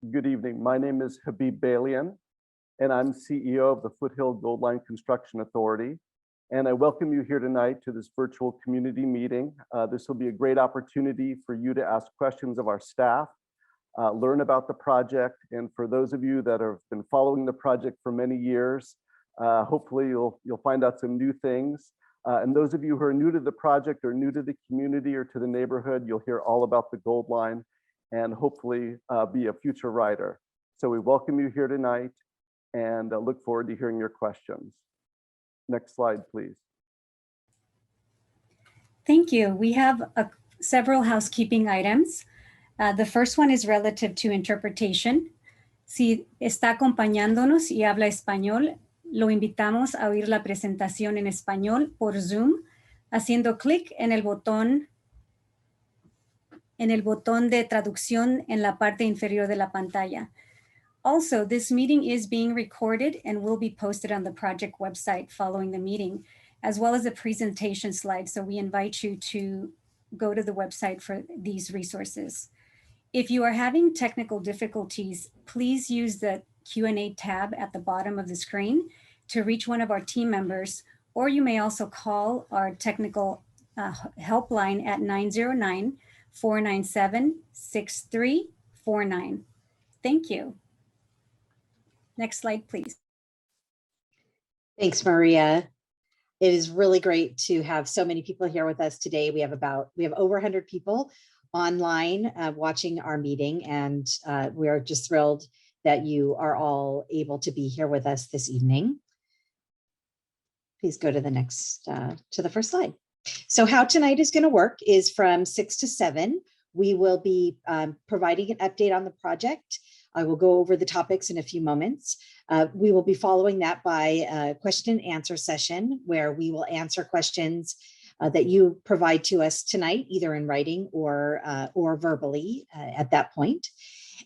Good evening. My name is Habib Balian, and I'm CEO of the Foothill Gold Line Construction Authority. And I welcome you here tonight to this virtual community meeting. This will be a great opportunity for you to ask questions of our staff, learn about the project, and for those of you that have been following the project for many years, hopefully you'll find out some new things. And those of you who are new to the project or new to the community or to the neighborhood, you'll hear all about the Gold Line and hopefully be a future rider. So we welcome you here tonight and look forward to hearing your questions. Next slide, please. Thank you. We have several housekeeping items. The first one is relative to interpretation. Si está acompañándonos y habla español, lo invitamos a oír la presentación en español por Zoom, haciendo clic en el botón de traducción en la parte inferior de la pantalla. Also, this meeting is being recorded and will be posted on the project website following the meeting, as well as the presentation slides. So we invite you to go to the website for these resources. If you are having technical difficulties, please use the Q&A tab at the bottom of the screen to reach one of our team members, or you may also call our technical helpline at 909-497-6349. Thank you. Next slide, please. Thanks, Maria. It is really great to have so many people here with us today. We have over 100 people online watching our meeting, and we are just thrilled that you are all able to be here with us this evening. Please go to the next, to the first slide. So how tonight is going to work is from 6 to 7. We will be providing an update on the project. I will go over the topics in a few moments. We will be following that by a question and answer session where we will answer questions that you provide to us tonight, either in writing or verbally at that point.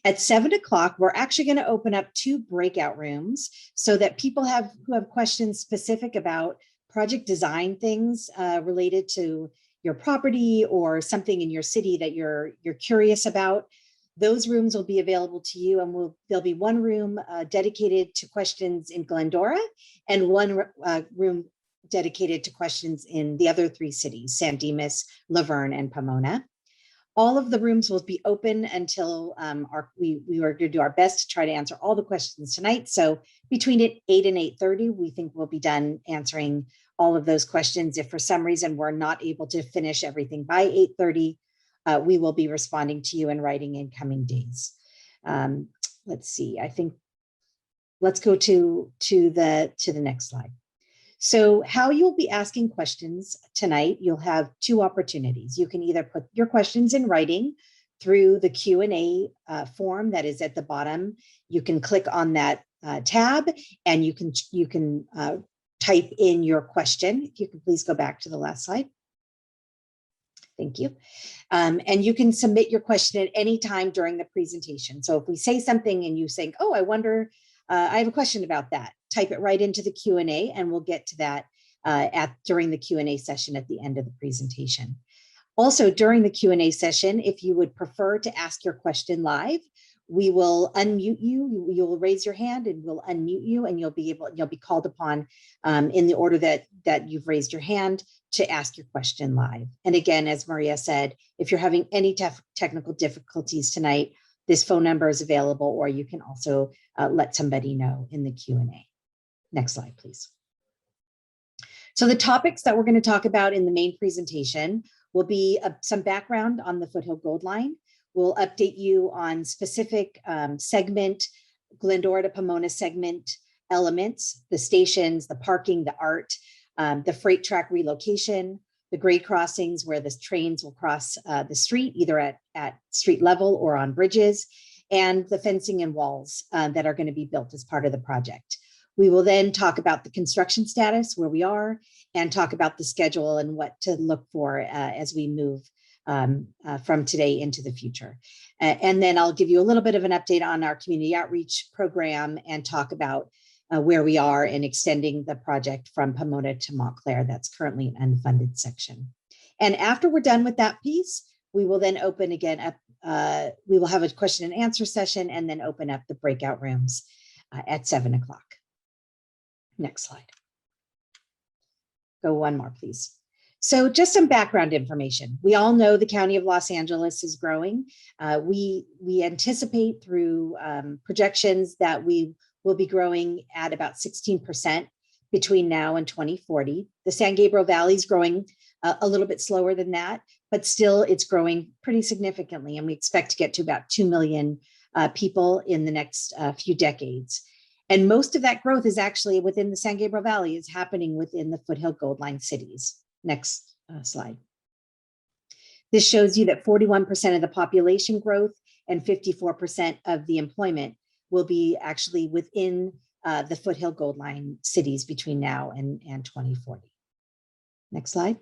At 7 o'clock, we're actually going to open up 2 breakout rooms so that people who have questions specific about project design things related to your property or something in your city that you're curious about. Those rooms will be available to you, and there'll be one room dedicated to questions in Glendora and one room dedicated to questions in the other 3 cities, San Dimas, Laverne, and Pomona. All of the rooms will be open until we are going to do our best to try to answer all the questions tonight. So between 8 and 8:30, we think we'll be done answering all of those questions. If for some reason we're not able to finish everything by 8:30, we will be responding to you in writing in coming days. Let's see, I think, let's go to the next slide. So how you'll be asking questions tonight, you'll have 2 opportunities. You can either put your questions in writing through the Q&A form that is at the bottom. You can click on that tab and you can type in your question. If you could please go back to the last slide. Thank you. And you can submit your question at any time during the presentation. So if we say something and you think, oh, I wonder, I have a question about that, type it right into the Q&A and we'll get to that during the Q&A session at the end of the presentation. Also, during the Q&A session, if you would prefer to ask your question live, we will unmute you. You'll raise your hand and we'll unmute you, and you'll be called upon in the order that you've raised your hand to ask your question live. And again, as Maria said, if you're having any technical difficulties tonight, this phone number is available, or you can also let somebody know in the Q&A. Next slide, please. So the topics that we're going to talk about in the main presentation will be some background on the Foothill Gold Line. We'll update you on specific segment, Glendora to Pomona segment elements, the stations, the parking, the art, the freight track relocation, the grade crossings where the trains will cross the street, either at street level or on bridges, and the fencing and walls that are going to be built as part of the project. We will then talk about the construction status, where we are, and talk about the schedule and what to look for as we move from today into the future. And then I'll give you a little bit of an update on our community outreach program and talk about where we are in extending the project from Pomona to Montclair. That's currently an unfunded section. And after we're done with that piece, we will then open again up we will have a question and answer session and then open up the breakout rooms at 7 o'clock. Next slide. Go one more, please. So just some background information. We all know the County of Los Angeles is growing. We anticipate through projections that we will be growing at about 16% between now and 2040. The San Gabriel Valley is growing a little bit slower than that, but still it's growing pretty significantly. And we expect to get to about 2 million people in the next few decades. And most of that growth is actually within the San Gabriel Valley, is happening within the Foothill Gold Line cities. Next slide. This shows you that 41% of the population growth and 54% of the employment will be actually within the Foothill Gold Line cities between now and 2040. Next slide.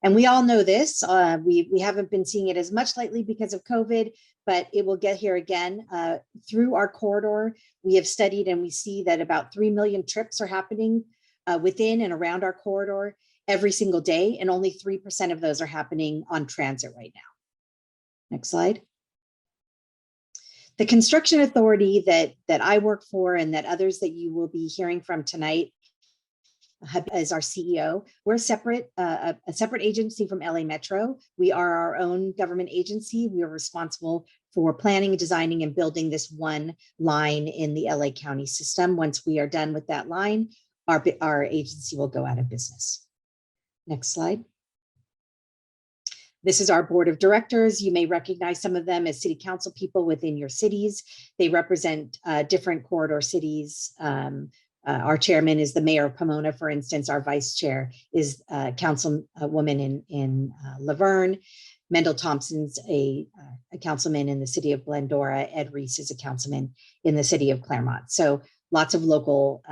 And we all know this. We haven't been seeing it as much lately because of COVID, but it will get here again. Through our corridor, we have studied and we see that about 3 million trips are happening within and around our corridor every single day, and only 3% of those are happening on transit right now. Next slide. The construction authority that I work for and that others that you will be hearing from tonight as our CEO. We're a separate agency from LA Metro. We are our own government agency. We are responsible for planning, designing, and building this one line in the LA County system. Once we are done with that line, our agency will go out of business. Next slide. This is our board of directors. You may recognize some of them as city council people within your cities. They represent different corridor cities. Our chairman is the mayor of Pomona, for instance. Our vice chair is councilwoman in Laverne. Mendel Thompson's a councilman in the city of Glendora. Ed Reese is a councilman in the city of Claremont. So lots of local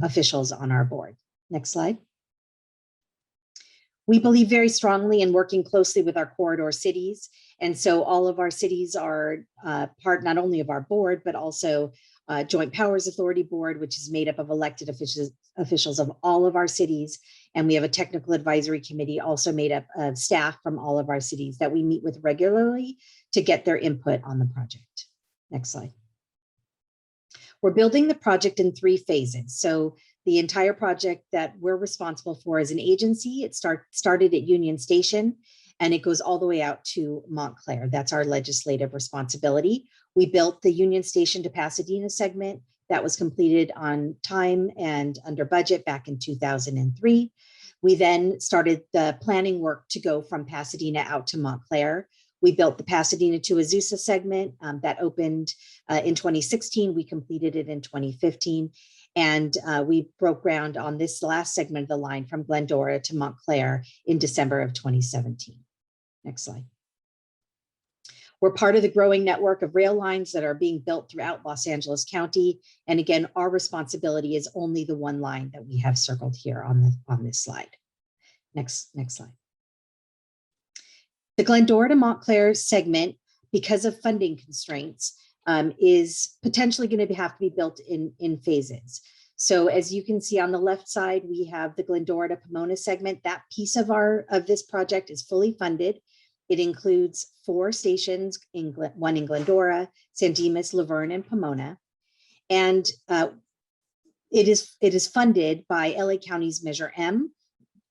officials on our board. Next slide. We believe very strongly in working closely with our corridor cities. And so all of our cities are part not only of our board, but also Joint Powers Authority Board, which is made up of elected officials of all of our cities. And we have a technical advisory committee also made up of staff from all of our cities that we meet with regularly to get their input on the project. Next slide. We're building the project in 3 phases. So the entire project that we're responsible for as an agency, it started at Union Station and it goes all the way out to Montclair. That's our legislative responsibility. We built the Union Station to Pasadena segment that was completed on time and under budget back in 2003. We then started the planning work to go from Pasadena out to Montclair. We built the Pasadena to Azusa segment that opened in 2016. We completed it in 2015. And we broke ground on this last segment of the line from Glendora to Montclair in December of 2017. Next slide. We're part of the growing network of rail lines that are being built throughout Los Angeles County. And again, our responsibility is only the one line that we have circled here on this slide. Next slide. The Glendora to Montclair segment, because of funding constraints, is potentially going to have to be built in phases. So as you can see on the left side, we have the Glendora to Pomona segment. That piece of this project is fully funded. It includes 4 stations, one in Glendora, San Dimas, Laverne, and Pomona. And it is funded by LA County's Measure M,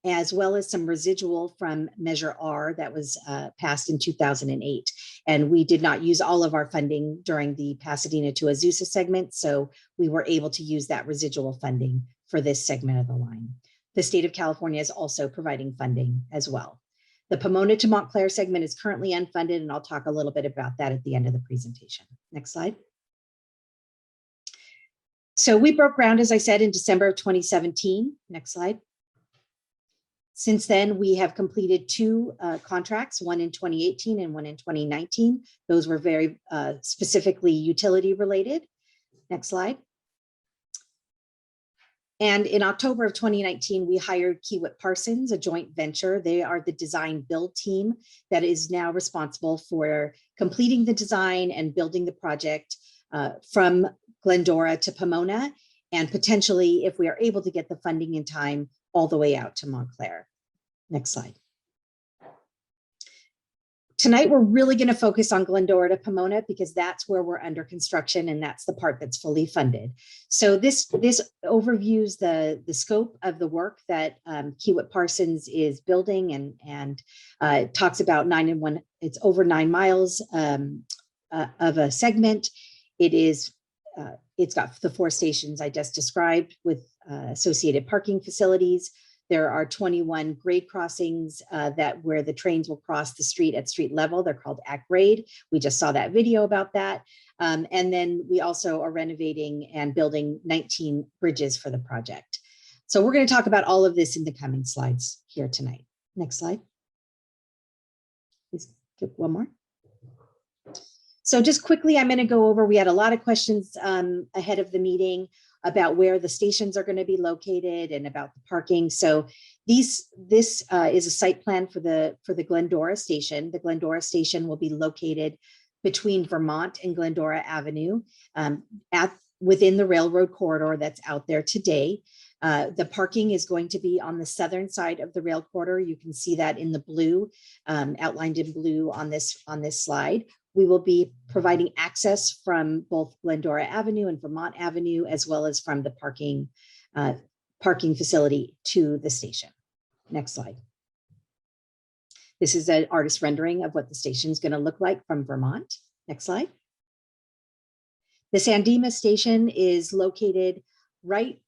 as well as some residual from Measure R that was passed in 2008. And we did not use all of our funding during the Pasadena to Azusa segment, so we were able to use that residual funding for this segment of the line. The state of California is also providing funding as well. The Pomona to Montclair segment is currently unfunded, and I'll talk a little bit about that at the end of the presentation. Next slide. So we broke ground, as I said, in December of 2017. Next slide. Since then, we have completed 2 contracts, one in 2018 and one in 2019. Those were very specifically utility related. Next slide. And in October of 2019, we hired Kiewit Parsons, a joint venture. They are the design build team that is now responsible for completing the design and building the project from Glendora to Pomona, and potentially, if we are able to get the funding in time, all the way out to Montclair. Next slide. Tonight, we're really going to focus on Glendora to Pomona because that's where we're under construction and that's the part that's fully funded. So this overviews the scope of the work that Kiewit Parsons is building and talks about 9 and 1. It's over 9 miles of a segment. It's got the 4 stations I just described with associated parking facilities. There are 21 grade crossings where the trains will cross the street at street level. They're called at grade. We just saw that video about that. And then we also are renovating and building 19 bridges for the project. So we're going to talk about all of this in the coming slides here tonight. Next slide. Please get one more. So just quickly, I'm going to go over, we had a lot of questions ahead of the meeting about where the stations are going to be located and about the parking. So this is a site plan for the Glendora Station. The Glendora Station will be located between Vermont and Glendora Avenue within the railroad corridor that's out there today. The parking is going to be on the southern side of the rail corridor. You can see that in the blue, outlined in blue on this slide. We will be providing access from both Glendora Avenue and Vermont Avenue, as well as from the parking facility to the station. Next slide. This is an artist rendering of what the station is going to look like from Vermont. Next slide. The Dimas Station is located right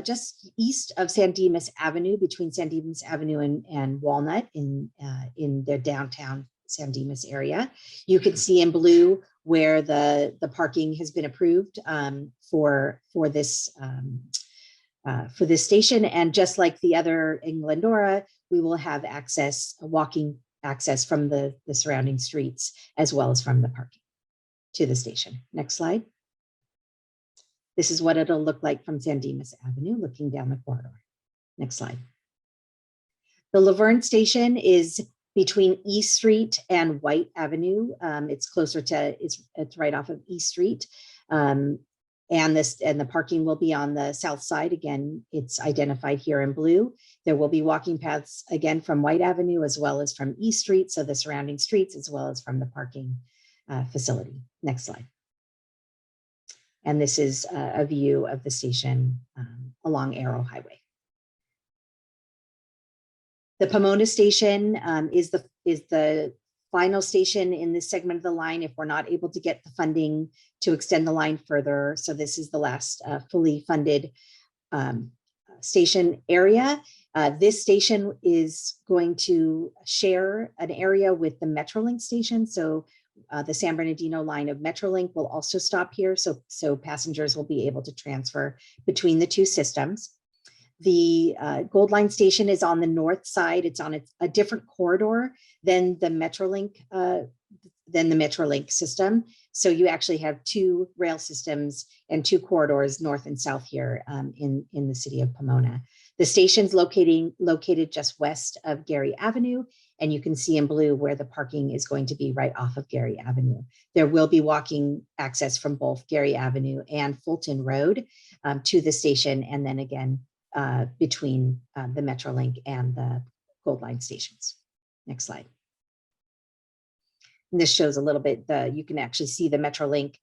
just east of Dimas Avenue, between Dimas Avenue and Walnut in the downtown Dimas area. You can see in blue where the parking has been approved for this station. And just like the other in Glendora, we will have walking access from the surrounding streets, as well as from the parking to the station. Next slide. This is what it'll look like from Dimas Avenue, looking down the corridor. Next slide. The Laverne Station is between East Street and White Avenue. It's closer to, it's right off of East Street. And the parking will be on the south side. Again, it's identified here in blue. There will be walking paths again from White Avenue, as well as from East Street, so the surrounding streets, as well as from the parking facility. Next slide. And this is a view of the station along Arrow Highway. The Pomona Station is the final station in this segment of the line if we're not able to get the funding to extend the line further. So this is the last fully funded station area. This station is going to share an area with the Metrolink station. So the San Bernardino line of Metrolink will also stop here. So passengers will be able to transfer between the two systems. The Gold Line station is on the north side. It's on a different corridor than the Metrolink system. So you actually have 2 rail systems and 2 corridors, north and south here in the city of Pomona. The station's located just west of Gary Avenue, and you can see in blue where the parking is going to be right off of Gary Avenue. There will be walking access from both Gary Avenue and Fulton Road to the station, and then again, between the Metrolink and the Gold Line stations. Next slide. And this shows a little bit, you can actually see the Metrolink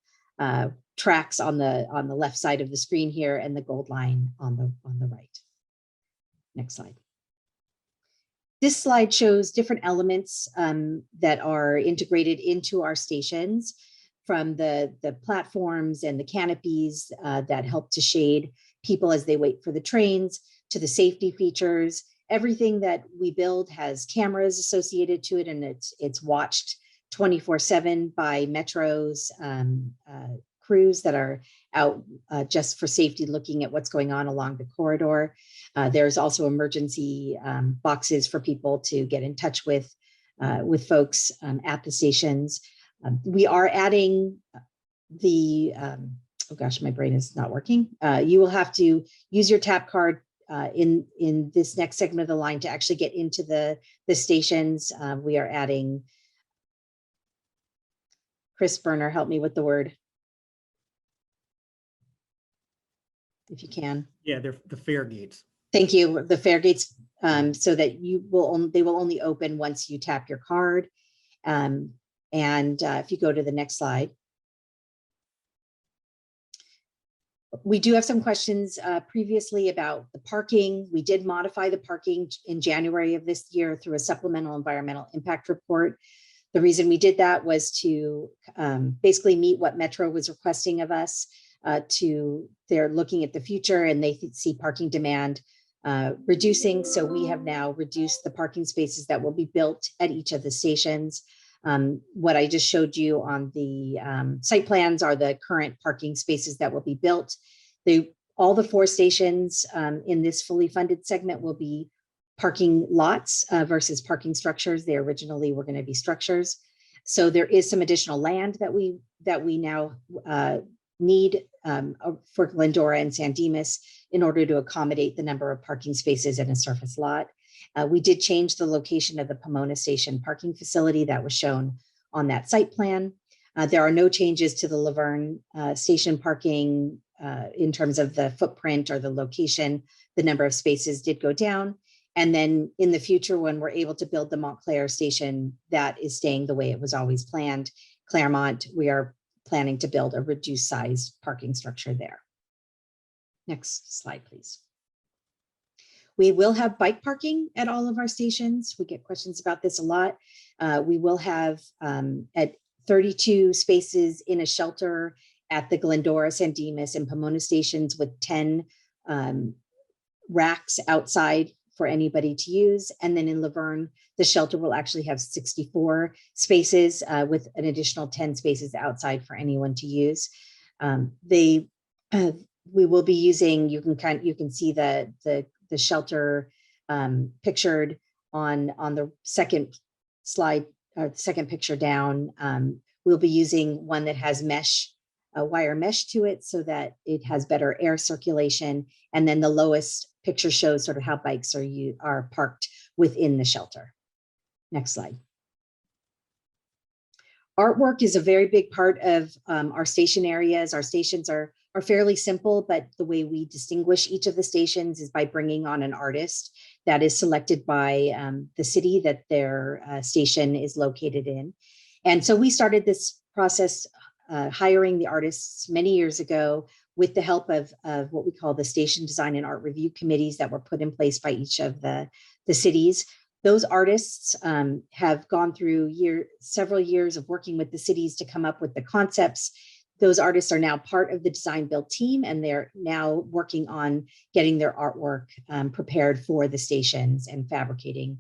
tracks on the left side of the screen here, and the Gold Line on the right. Next slide. This slide shows different elements that are integrated into our stations, from the platforms and the canopies that help to shade people as they wait for the trains, to the safety features. Everything that we build has cameras associated to it, and it's watched 24/7 by Metro's crews that are out just for safety, looking at what's going on along the corridor. There's also emergency boxes for people to get in touch with folks at the stations. We are adding the, oh gosh, my brain is not working. You will have to use your tap card in this next segment of the line to actually get into the stations. We are adding, Chris Berner, help me with the word, if you can. Yeah, they're the fare gates. Thank you. The fare gates, so that they will only open once you tap your card. If you go to the next slide. We do have some questions previously about the parking. We did modify the parking in January of this year through a supplemental environmental impact report. The reason we did that was to basically meet what Metro was requesting of us. They're looking at the future and they see parking demand reducing. So we have now reduced the parking spaces that will be built at each of the stations. What I just showed you on the site plans are the current parking spaces that will be built. All the 4 stations in this fully funded segment will be parking lots versus parking structures. They originally were going to be structures. So there is some additional land that we now need for Glendora and San Dimas in order to accommodate the number of parking spaces in a surface lot. We did change the location of the Pomona Station parking facility that was shown on that site plan. There are no changes to the Laverne Station parking in terms of the footprint or the location. The number of spaces did go down. And then in the future, when we're able to build the Montclair station, that is staying the way it was always planned. Claremont, we are planning to build a reduced size parking structure there. Next slide, please. We will have bike parking at all of our stations. We get questions about this a lot. We will have at 32 spaces in a shelter at the Glendora, San Dimas, and Pomona stations with 10 racks outside for anybody to use. And then in Laverne, the shelter will actually have 64 spaces with an additional 10 spaces outside for anyone to use. We will be using, you can see the shelter pictured on the second slide, or the second picture down. We'll be using one that has wire mesh to it so that it has better air circulation. And then the lowest picture shows sort of how bikes are parked within the shelter. Next slide. Artwork is a very big part of our station areas. Our stations are fairly simple, but the way we distinguish each of the stations is by bringing on an artist that is selected by the city that their station is located in. And so we started this process hiring the artists many years ago with the help of what we call the station design and art review committees that were put in place by each of the cities. Those artists have gone through several years of working with the cities to come up with the concepts. Those artists are now part of the design build team, and they're now working on getting their artwork prepared for the stations and fabricating,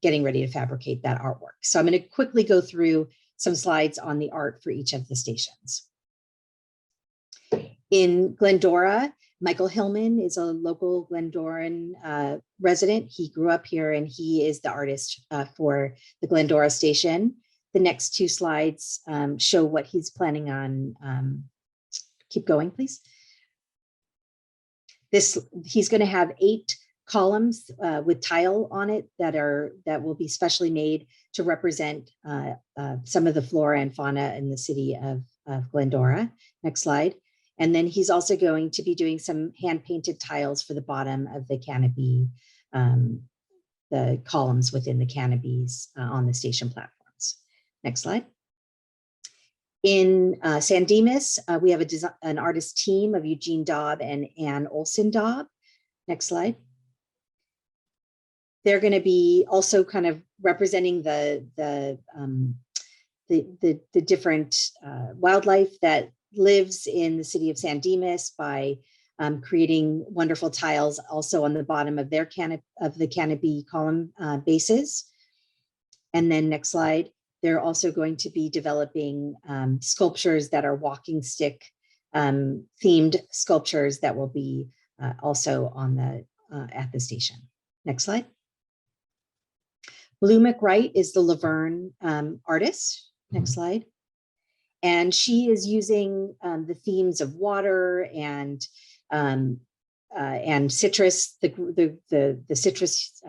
getting ready to fabricate that artwork. So I'm going to quickly go through some slides on the art for each of the stations. In Glendora, Michael Hillman is a local Glendoran resident. He grew up here and he is the artist for the Glendora station. The next 2 slides show what he's planning on. Keep going, please. He's going to have 8 columns with tile on it that will be specially made to represent some of the flora and fauna in the city of Glendora. Next slide. And then he's also going to be doing some hand-painted tiles for the bottom of the canopy, the columns within the canopies on the station platforms. Next slide. In San Dimas, we have an artist team of Eugene Daub and Ann Olson Daub. Next slide. They're going to be also kind of representing the different wildlife that lives in the city of San Dimas by creating wonderful tiles also on the bottom of their canopy column bases. And then next slide, they're also going to be developing sculptures that are walking stick themed sculptures that will be also on at the station. Next slide. Blue McWright is the Laverne artist. Next slide. And she is using the themes of water and citrus, the citrus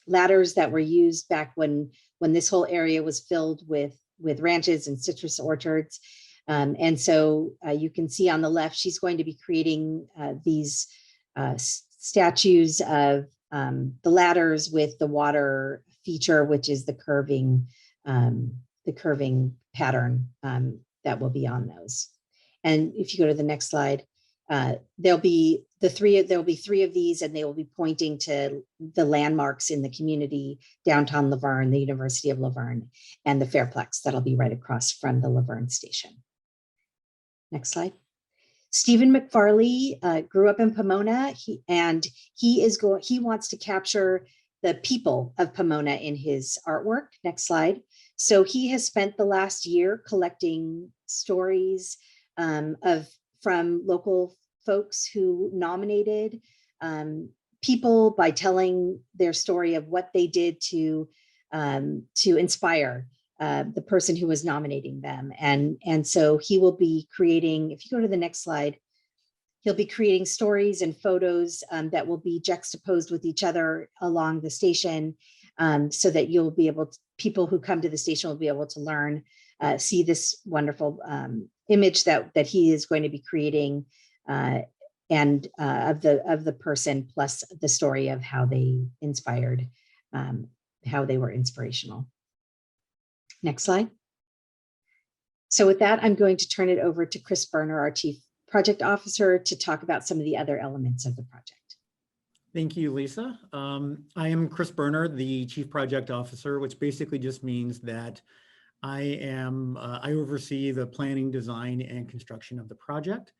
ladders that were used back when this whole area was filled with ranches and citrus orchards. And so you can see on the left, she's going to be creating these statues of the ladders with the water feature, which is the curving the curving pattern that will be on those. And if you go to the next slide, there'll be three of these, and they will be pointing to the landmarks in the community, downtown Laverne, the University of Laverne, and the Fairplex that'll be right across from the Laverne Station. Next slide. Stephen Mcfarley grew up in Pomona, he wants to capture the people of Pomona in his artwork. Next slide. So he has spent the last year collecting stories from local folks who nominated people by telling their story of what they did to inspire the person who was nominating them. And so he will be creating, if you go to the next slide, he'll be creating stories and photos that will be juxtaposed with each other along the station, so that you'll be able to, people who come to the station will be able to learn, see this wonderful image that he is going to be creating, and of the person, plus the story of how they inspired, how they were inspirational. Next slide. So with that, I'm going to turn it over to Chris Berner, our Chief Project Officer, to talk about some of the other elements of the project. Thank you, Lisa. I am Chris Berner, the Chief Project Officer, which basically just means that I oversee the planning, design, and construction of the project.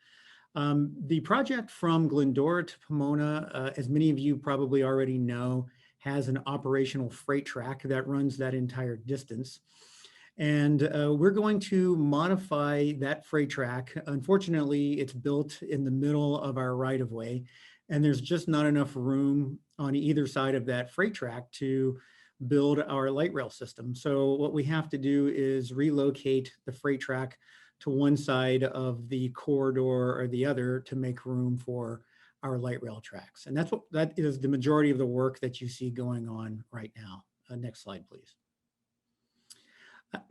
The project from Glendora to Pomona, as many of you probably already know, has an operational freight track that runs that entire distance. And we're going to modify that freight track. Unfortunately, it's built in the middle of our right-of-way, and there's just not enough room on either side of that freight track to build our light rail system. So what we have to do is relocate the freight track to one side of the corridor or the other to make room for our light rail tracks. And that is the majority of the work that you see going on right now. Next slide, please.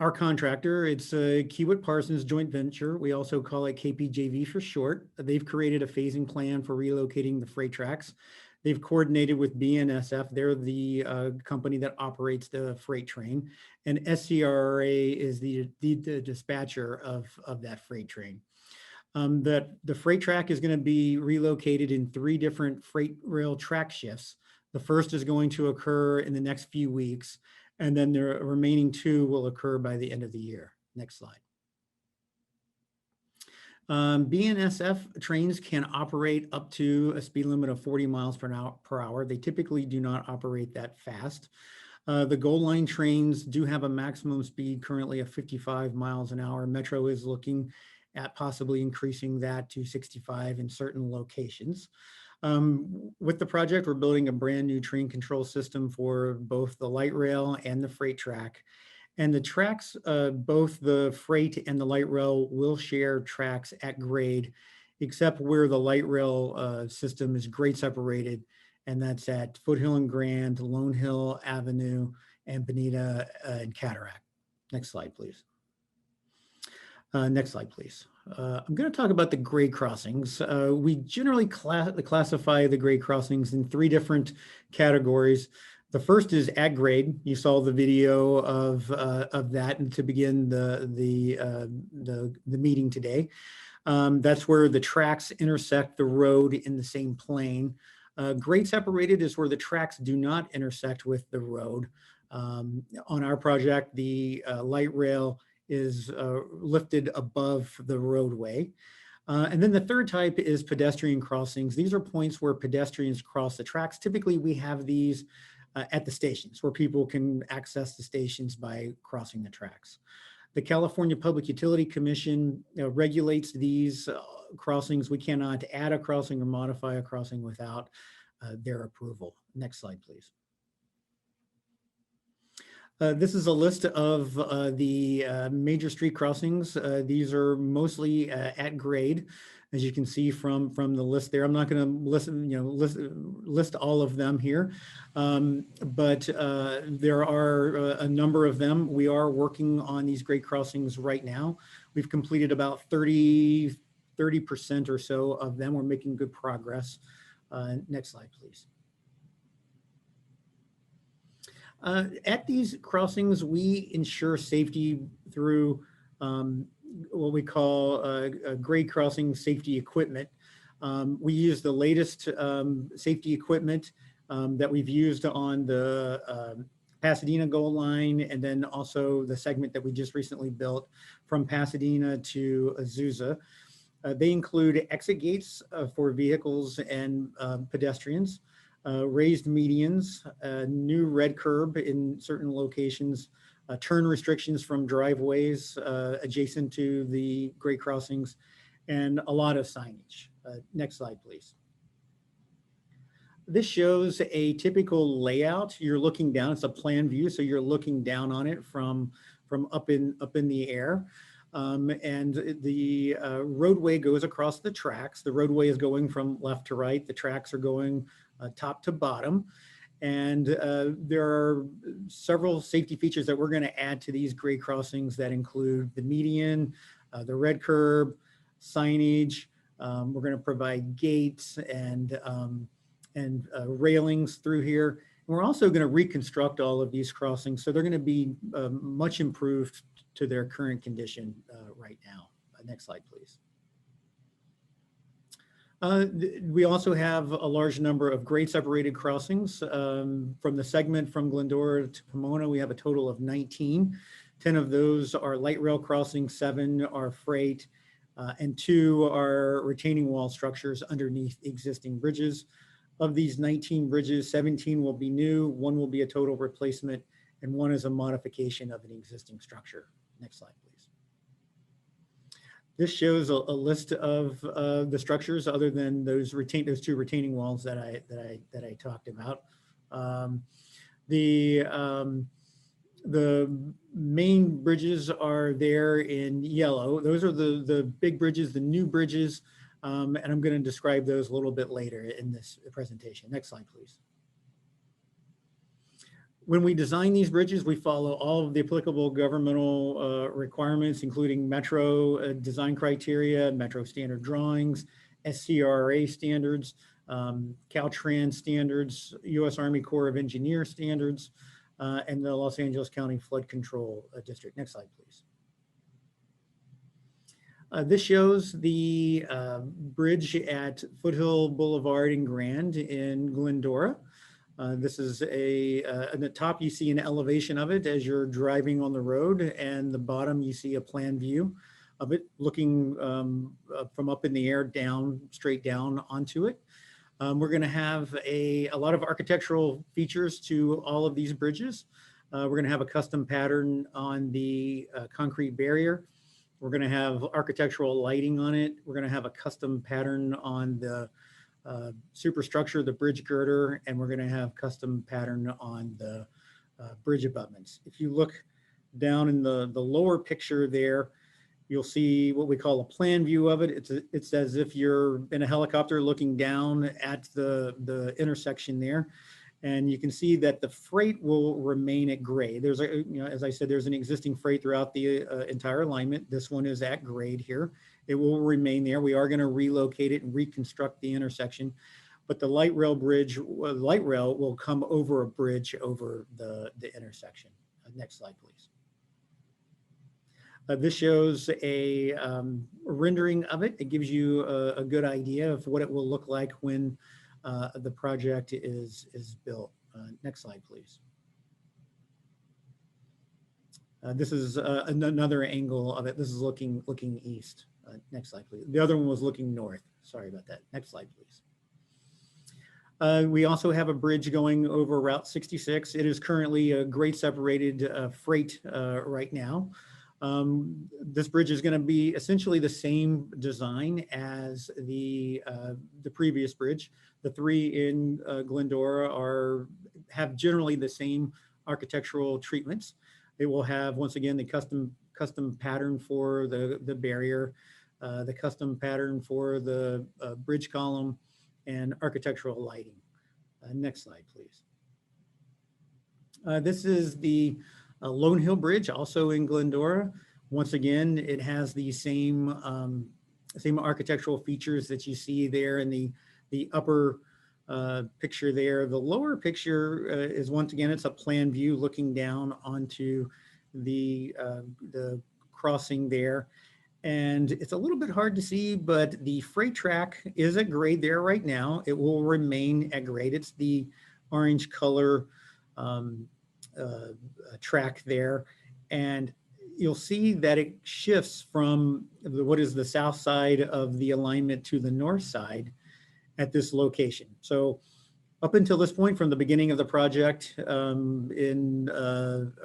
Our contractor, it's a Kiewit Parsons joint venture. We also call it KPJV for short. They've created a phasing plan for relocating the freight tracks. They've coordinated with BNSF. They're the company that operates the freight train. And SCRA is the dispatcher of that freight train. The freight track is going to be relocated in 3 different freight rail track shifts. The first is going to occur in the next few weeks, and then the remaining 2 will occur by the end of the year. Next slide. BNSF trains can operate up to a speed limit of 40 miles per hour. They typically do not operate that fast. The Gold Line trains do have a maximum speed currently of 55 miles an hour. Metro is looking at possibly increasing that to 65 in certain locations. With the project, we're building a brand new train control system for both the light rail and the freight track. And the tracks, both the freight and the light rail will share tracks at grade, except where the light rail system is grade separated, and that's at Foothill and Grande, Lone Hill Avenue, and Bonita and Cataract. Next slide, please. Next slide, please. I'm going to talk about the grade crossings. We generally classify the grade crossings in 3 different categories. The first is at grade. You saw the video of that and to begin the meeting today. That's where the tracks intersect the road in the same plane. Grade separated is where the tracks do not intersect with the road. On our project, the light rail is lifted above the roadway. And then the third type is pedestrian crossings. These are points where pedestrians cross the tracks. Typically, we have these at the stations where people can access the stations by crossing the tracks. The California Public Utility Commission regulates these crossings. We cannot add a crossing or modify a crossing without their approval. Next slide, please. This is a list of the major street crossings. These are mostly at grade, as you can see from the list there. I'm not going to list all of them here, but there are a number of them. We are working on these grade crossings right now. We've completed about 30% or so of them. We're making good progress. Next slide, please. At these crossings, we ensure safety through what we call grade crossing safety equipment. We use the latest safety equipment that we've used on the Pasadena goal line, and then also the segment that we just recently built from Pasadena to Azusa. They include exit gates for vehicles and pedestrians, raised medians, new red curb in certain locations, turn restrictions from driveways adjacent to the grade crossings, and a lot of signage. Next slide, please. This shows a typical layout. You're looking down, it's a plan view, so you're looking down on it from up in the air. And the roadway goes across the tracks. The roadway is going from left to right. The tracks are going top to bottom. And there are several safety features that we're going to add to these grade crossings that include the median, the red curb, signage. We're going to provide gates and railings through here. And we're also going to reconstruct all of these crossings, so they're going to be much improved to their current condition right now. Next slide, please. We also have a large number of grade separated crossings. From the segment from Glendora to Pomona, we have a total of 19. 10 of those are light rail crossings, 7 are freight, and 2 are retaining wall structures underneath existing bridges. Of these 19 bridges, 17 will be new, 1 will be a total replacement, and 1 is a modification of an existing structure. Next slide, please. This shows a list of the structures other than those 2 retaining walls that I talked about. The main bridges are there in yellow. Those are the big bridges, the new bridges, and I'm going to describe those a little bit later in this presentation. Next slide, please. When we design these bridges, we follow all of the applicable governmental requirements, including Metro design criteria, Metro standard drawings, SCRA standards, Caltrans standards, U.S. Army Corps of Engineers standards, and the Los Angeles County Flood Control District. Next slide, please. This shows the bridge at Foothill Boulevard in Grande in Glendora. This is at the top you see an elevation of it as you're driving on the road, and the bottom you see a plan view of it looking from up in the air down, straight down onto it. We're going to have a lot of architectural features to all of these bridges. We're going to have a custom pattern on the concrete barrier. We're going to have architectural lighting on it. We're going to have a custom pattern on the superstructure, the bridge girder, and we're going to have custom pattern on the bridge abutments. If you look down in the lower picture there, you'll see what we call a plan view of it. It's as if you're in a helicopter looking down at the intersection there. And you can see that the freight will remain at grade. There's as I said, there's an existing freight throughout the entire alignment. This one is at grade here. It will remain there. We are going to relocate it and reconstruct the intersection, but the light rail will come over a bridge over the intersection. Next slide, please. This shows a rendering of it. It gives you a good idea of what it will look like when the project is built. Next slide, please. This is another angle of it. This is looking east. Next slide, please. The other one was looking north. Sorry about that. Next slide, please. We also have a bridge going over Route 66. It is currently a grade separated freight right now. This bridge is going to be essentially the same design as the previous bridge. The 3 in Glendora have generally the same architectural treatments. It will have, once again, the custom pattern for the barrier, the custom pattern for the bridge column, and architectural lighting. Next slide, please. This is the Lone Hill Bridge, also in Glendora. Once again, it has the same architectural features that you see there in the upper picture there. The lower picture is, once again, it's a plan view looking down onto the crossing there. And it's a little bit hard to see, but the freight track is at grade there right now. It will remain at grade. It's the orange color track there. And you'll see that it shifts from what is the south side of the alignment to the north side at this location. So up until this point, from the beginning of the project in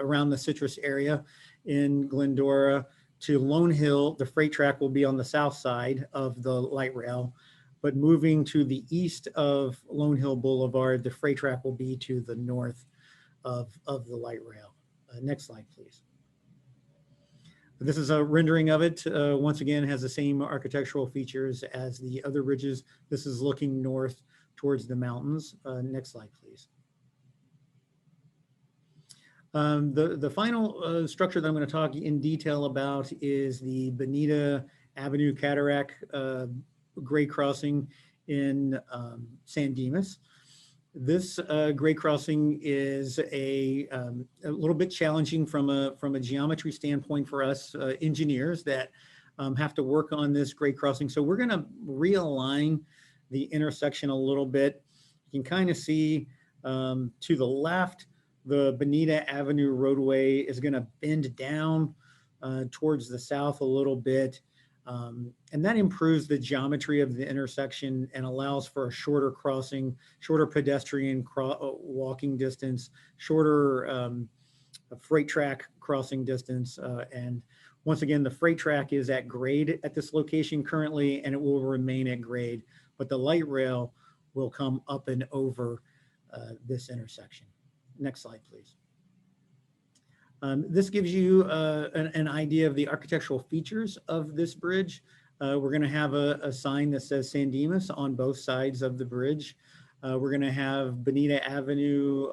around the Citrus area in Glendora to Lone Hill, the freight track will be on the south side of the light rail, but moving to the east of Lone Hill Boulevard, the freight track will be to the north of the light rail. Next slide, please. This is a rendering of it. Once again, has the same architectural features as the other bridges. This is looking north towards the mountains. Next slide, please. The final structure that I'm going to talk in detail about is the Bonita Avenue Cataract grade crossing in San Dimas. This grade crossing is a little bit challenging from a geometry standpoint for us engineers that have to work on this grade crossing. So we're going to realign the intersection a little bit. You can kind of see to the left, the Bonita Avenue roadway is going to bend down towards the south a little bit. And that improves the geometry of the intersection and allows for a shorter crossing, shorter pedestrian walking distance, shorter freight track crossing distance. And once again, the freight track is at grade at this location currently, and it will remain at grade, but the light rail will come up and over this intersection. Next slide, please. This gives you an idea of the architectural features of this bridge. We're going to have a sign that says San Dimas on both sides of the bridge. We're going to have Bonita Avenue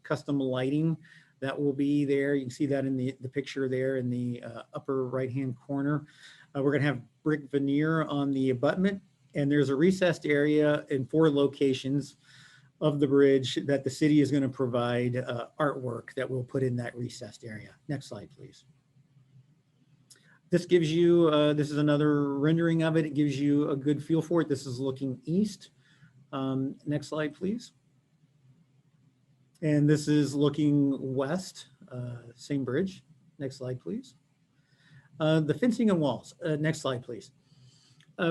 custom lighting that will be there. You can see that in the picture there in the upper right-hand corner. We're going to have brick veneer on the abutment, and there's a recessed area in 4 locations of the bridge that the city is going to provide artwork that we'll put in that recessed area. Next slide, please. This gives you, this is another rendering of it. It gives you a good feel for it. This is looking east. Next slide, please. And this is looking west, same bridge. Next slide, please. The fencing and walls. Next slide, please.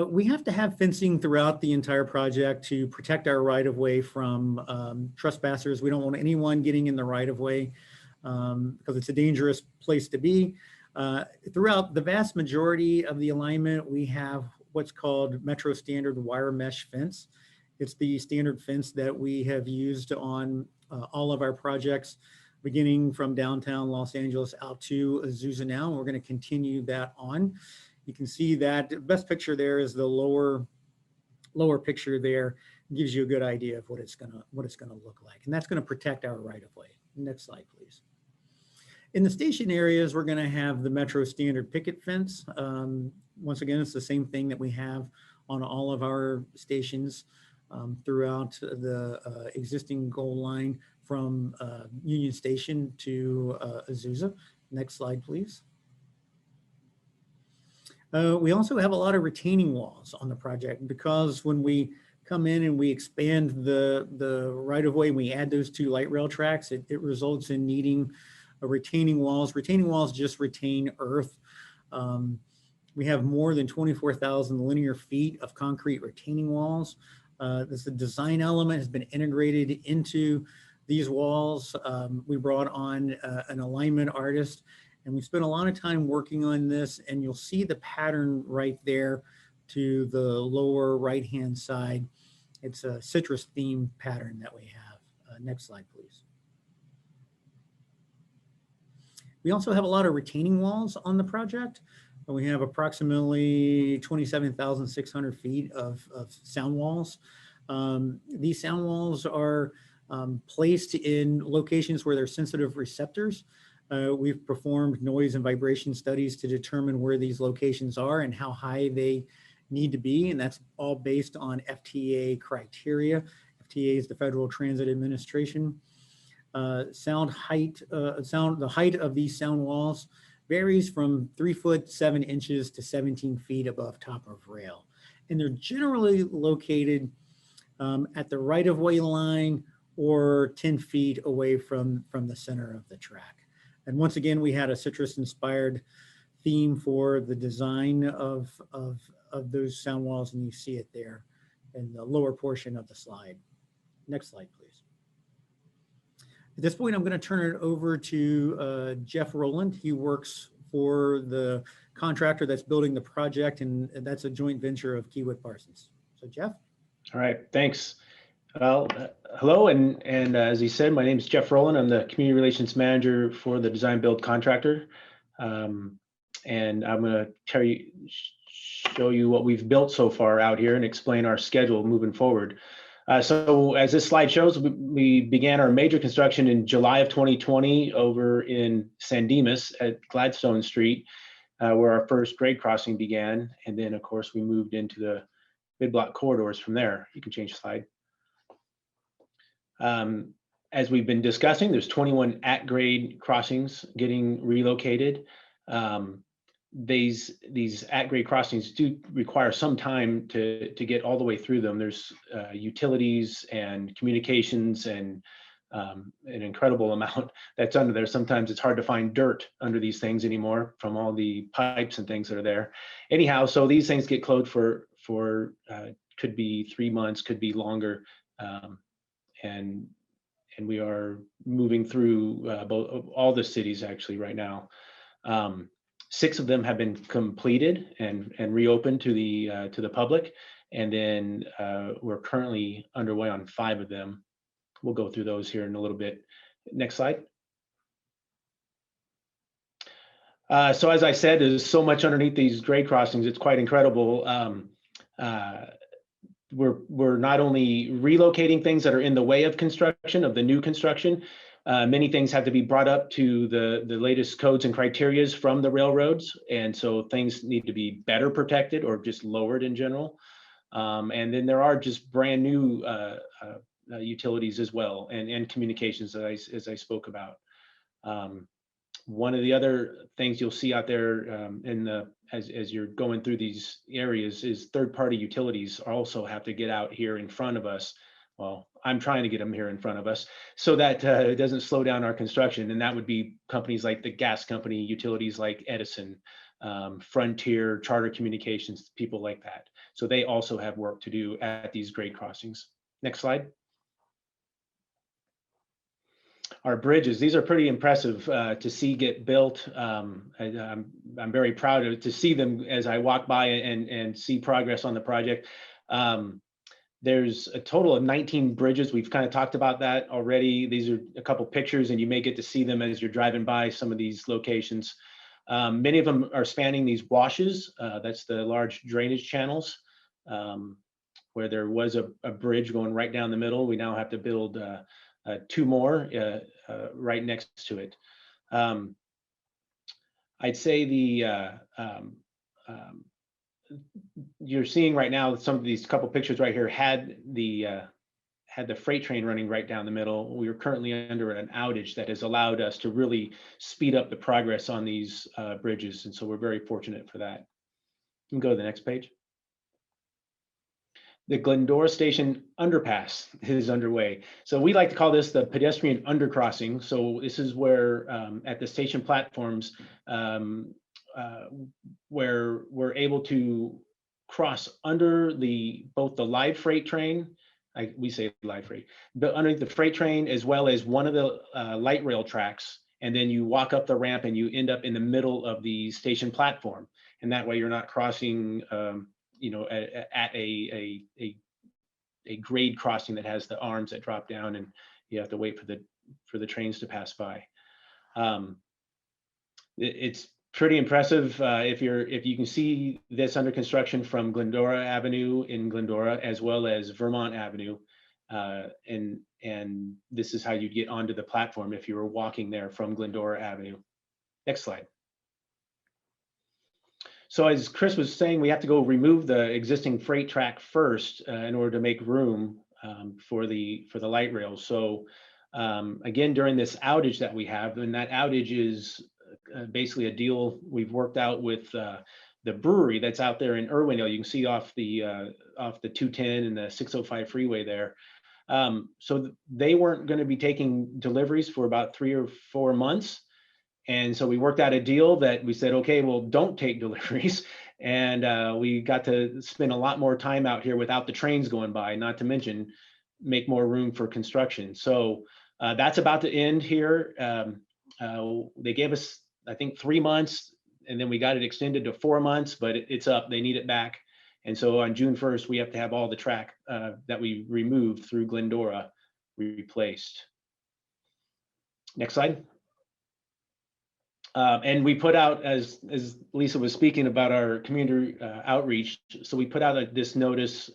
We have to have fencing throughout the entire project to protect our right-of-way from trespassers. We don't want anyone getting in the right-of-way because it's a dangerous place to be. Throughout the vast majority of the alignment, we have what's called Metro Standard wire mesh fence. It's the standard fence that we have used on all of our projects, beginning from downtown Los Angeles out to Azusa now. We're going to continue that on. You can see that the best picture there is the lower picture there. It gives you a good idea of what it's gonna look like, and that's going to protect our right-of-way. Next slide, please. In the station areas, we're going to have the Metro Standard picket fence. Once again, it's the same thing that we have on all of our stations throughout the existing goal line from Union Station to Azusa. Next slide, please. We also have a lot of retaining walls on the project because when we come in and we expand the right-of-way and we add those 2 light rail tracks, it results in needing retaining walls. Retaining walls just retain earth. We have more than 24,000 linear feet of concrete retaining walls. This design element has been integrated into these walls. We brought on an alignment artist, and we spent a lot of time working on this, and you'll see the pattern right there to the lower right-hand side. It's a citrus theme pattern that we have. Next slide, please. We also have a lot of retaining walls on the project. We have approximately 27,600 feet of sound walls. These sound walls are placed in locations where they're sensitive receptors. We've performed noise and vibration studies to determine where these locations are and how high they need to be, and that's all based on FTA criteria. FTA is the Federal Transit Administration. The height of these sound walls varies from 3 foot 7 inches to 17 feet above top of rail. And they're generally located at the right-of-way line or 10 feet away from the center of the track. And once again, we had a citrus-inspired theme for the design of those sound walls, and you see it there in the lower portion of the slide. Next slide, please. At this point, I'm going to turn it over to Jeff Roland. He works for the contractor that's building the project, and that's a joint venture of Kiewit Parsons. So Jeff? All right, thanks. Well, hello, and as he said, my name is Jeff Roland. I'm the Community Relations Manager for the Design Build Contractor. And I'm going to show you what we've built so far out here and explain our schedule moving forward. So as this slide shows, we began our major construction in July of 2020 over in San Dimas at Gladstone Street, where our first grade crossing began. And then, of course, we moved into the mid-block corridors from there. You can change the slide. As we've been discussing, there's 21 at-grade crossings getting relocated. These at-grade crossings do require some time to get all the way through them. There's utilities and communications and an incredible amount that's under there. Sometimes it's hard to find dirt under these things anymore from all the pipes and things that are there. Anyhow, so these things get closed for could be 3 months, could be longer, and we are moving through all the cities actually right now. 6 of them have been completed and reopened to the public, and then we're currently underway on 5 of them. We'll go through those here in a little bit. Next slide. So as I said, there's so much underneath these grade crossings. It's quite incredible. We're not only relocating things that are in the way of construction, of the new construction. Many things have to be brought up to the latest codes and criterias from the railroads. And so things need to be better protected or just lowered in general. And then there are just brand new utilities as well, and communications as I spoke about. One of the other things you'll see out there as you're going through these areas is third-party utilities also have to get out here in front of us. Well, I'm trying to get them here in front of us so that it doesn't slow down our construction. And that would be companies like the gas company, utilities like Edison, Frontier, Charter Communications, people like that. So they also have work to do at these grade crossings. Next slide. Our bridges, these are pretty impressive to see get built. I'm very proud to see them as I walk by and see progress on the project. There's a total of 19 bridges. We've kind of talked about that already. These are a couple pictures, and you may get to see them as you're driving by some of these locations. Many of them are spanning these washes. That's the large drainage channels where there was a bridge going right down the middle. We now have to build 2 more right next to it. I'd say you're seeing right now some of these couple pictures right here had the freight train running right down the middle. We are currently under an outage that has allowed us to really speed up the progress on these bridges, and so we're very fortunate for that. You can go to the next page. The Glendora Station Underpass is underway. So we like to call this the pedestrian undercrossing. So this is where at the station platforms, where we're able to cross under both the live freight train, we say live freight, but underneath the freight train, as well as one of the light rail tracks. And then you walk up the ramp and you end up in the middle of the station platform. And that way you're not crossing at a grade crossing that has the arms that drop down and you have to wait for the trains to pass by. It's pretty impressive if you can see this under construction from Glendora Avenue in Glendora, as well as Vermont Avenue. And this is how you get onto the platform if you were walking there from Glendora Avenue. Next slide. So as Chris was saying, we have to go remove the existing freight track first in order to make room for the light rails. So again, during this outage that we have, and that outage is basically a deal we've worked out with the brewery that's out there in Irwindale. You can see off the 210 and the 605 freeway there. So they weren't going to be taking deliveries for about 3 or 4 months. And so we worked out a deal that we said, okay, well, don't take deliveries. And we got to spend a lot more time out here without the trains going by, not to mention make more room for construction. So that's about to end here. They gave us, I think, 3 months, and then we got it extended to 4 months, but it's up. They need it back. And so on June 1st, we have to have all the track that we removed through Glendora replaced. Next slide. And we put out, as Lisa was speaking about our community outreach, so we put out this notice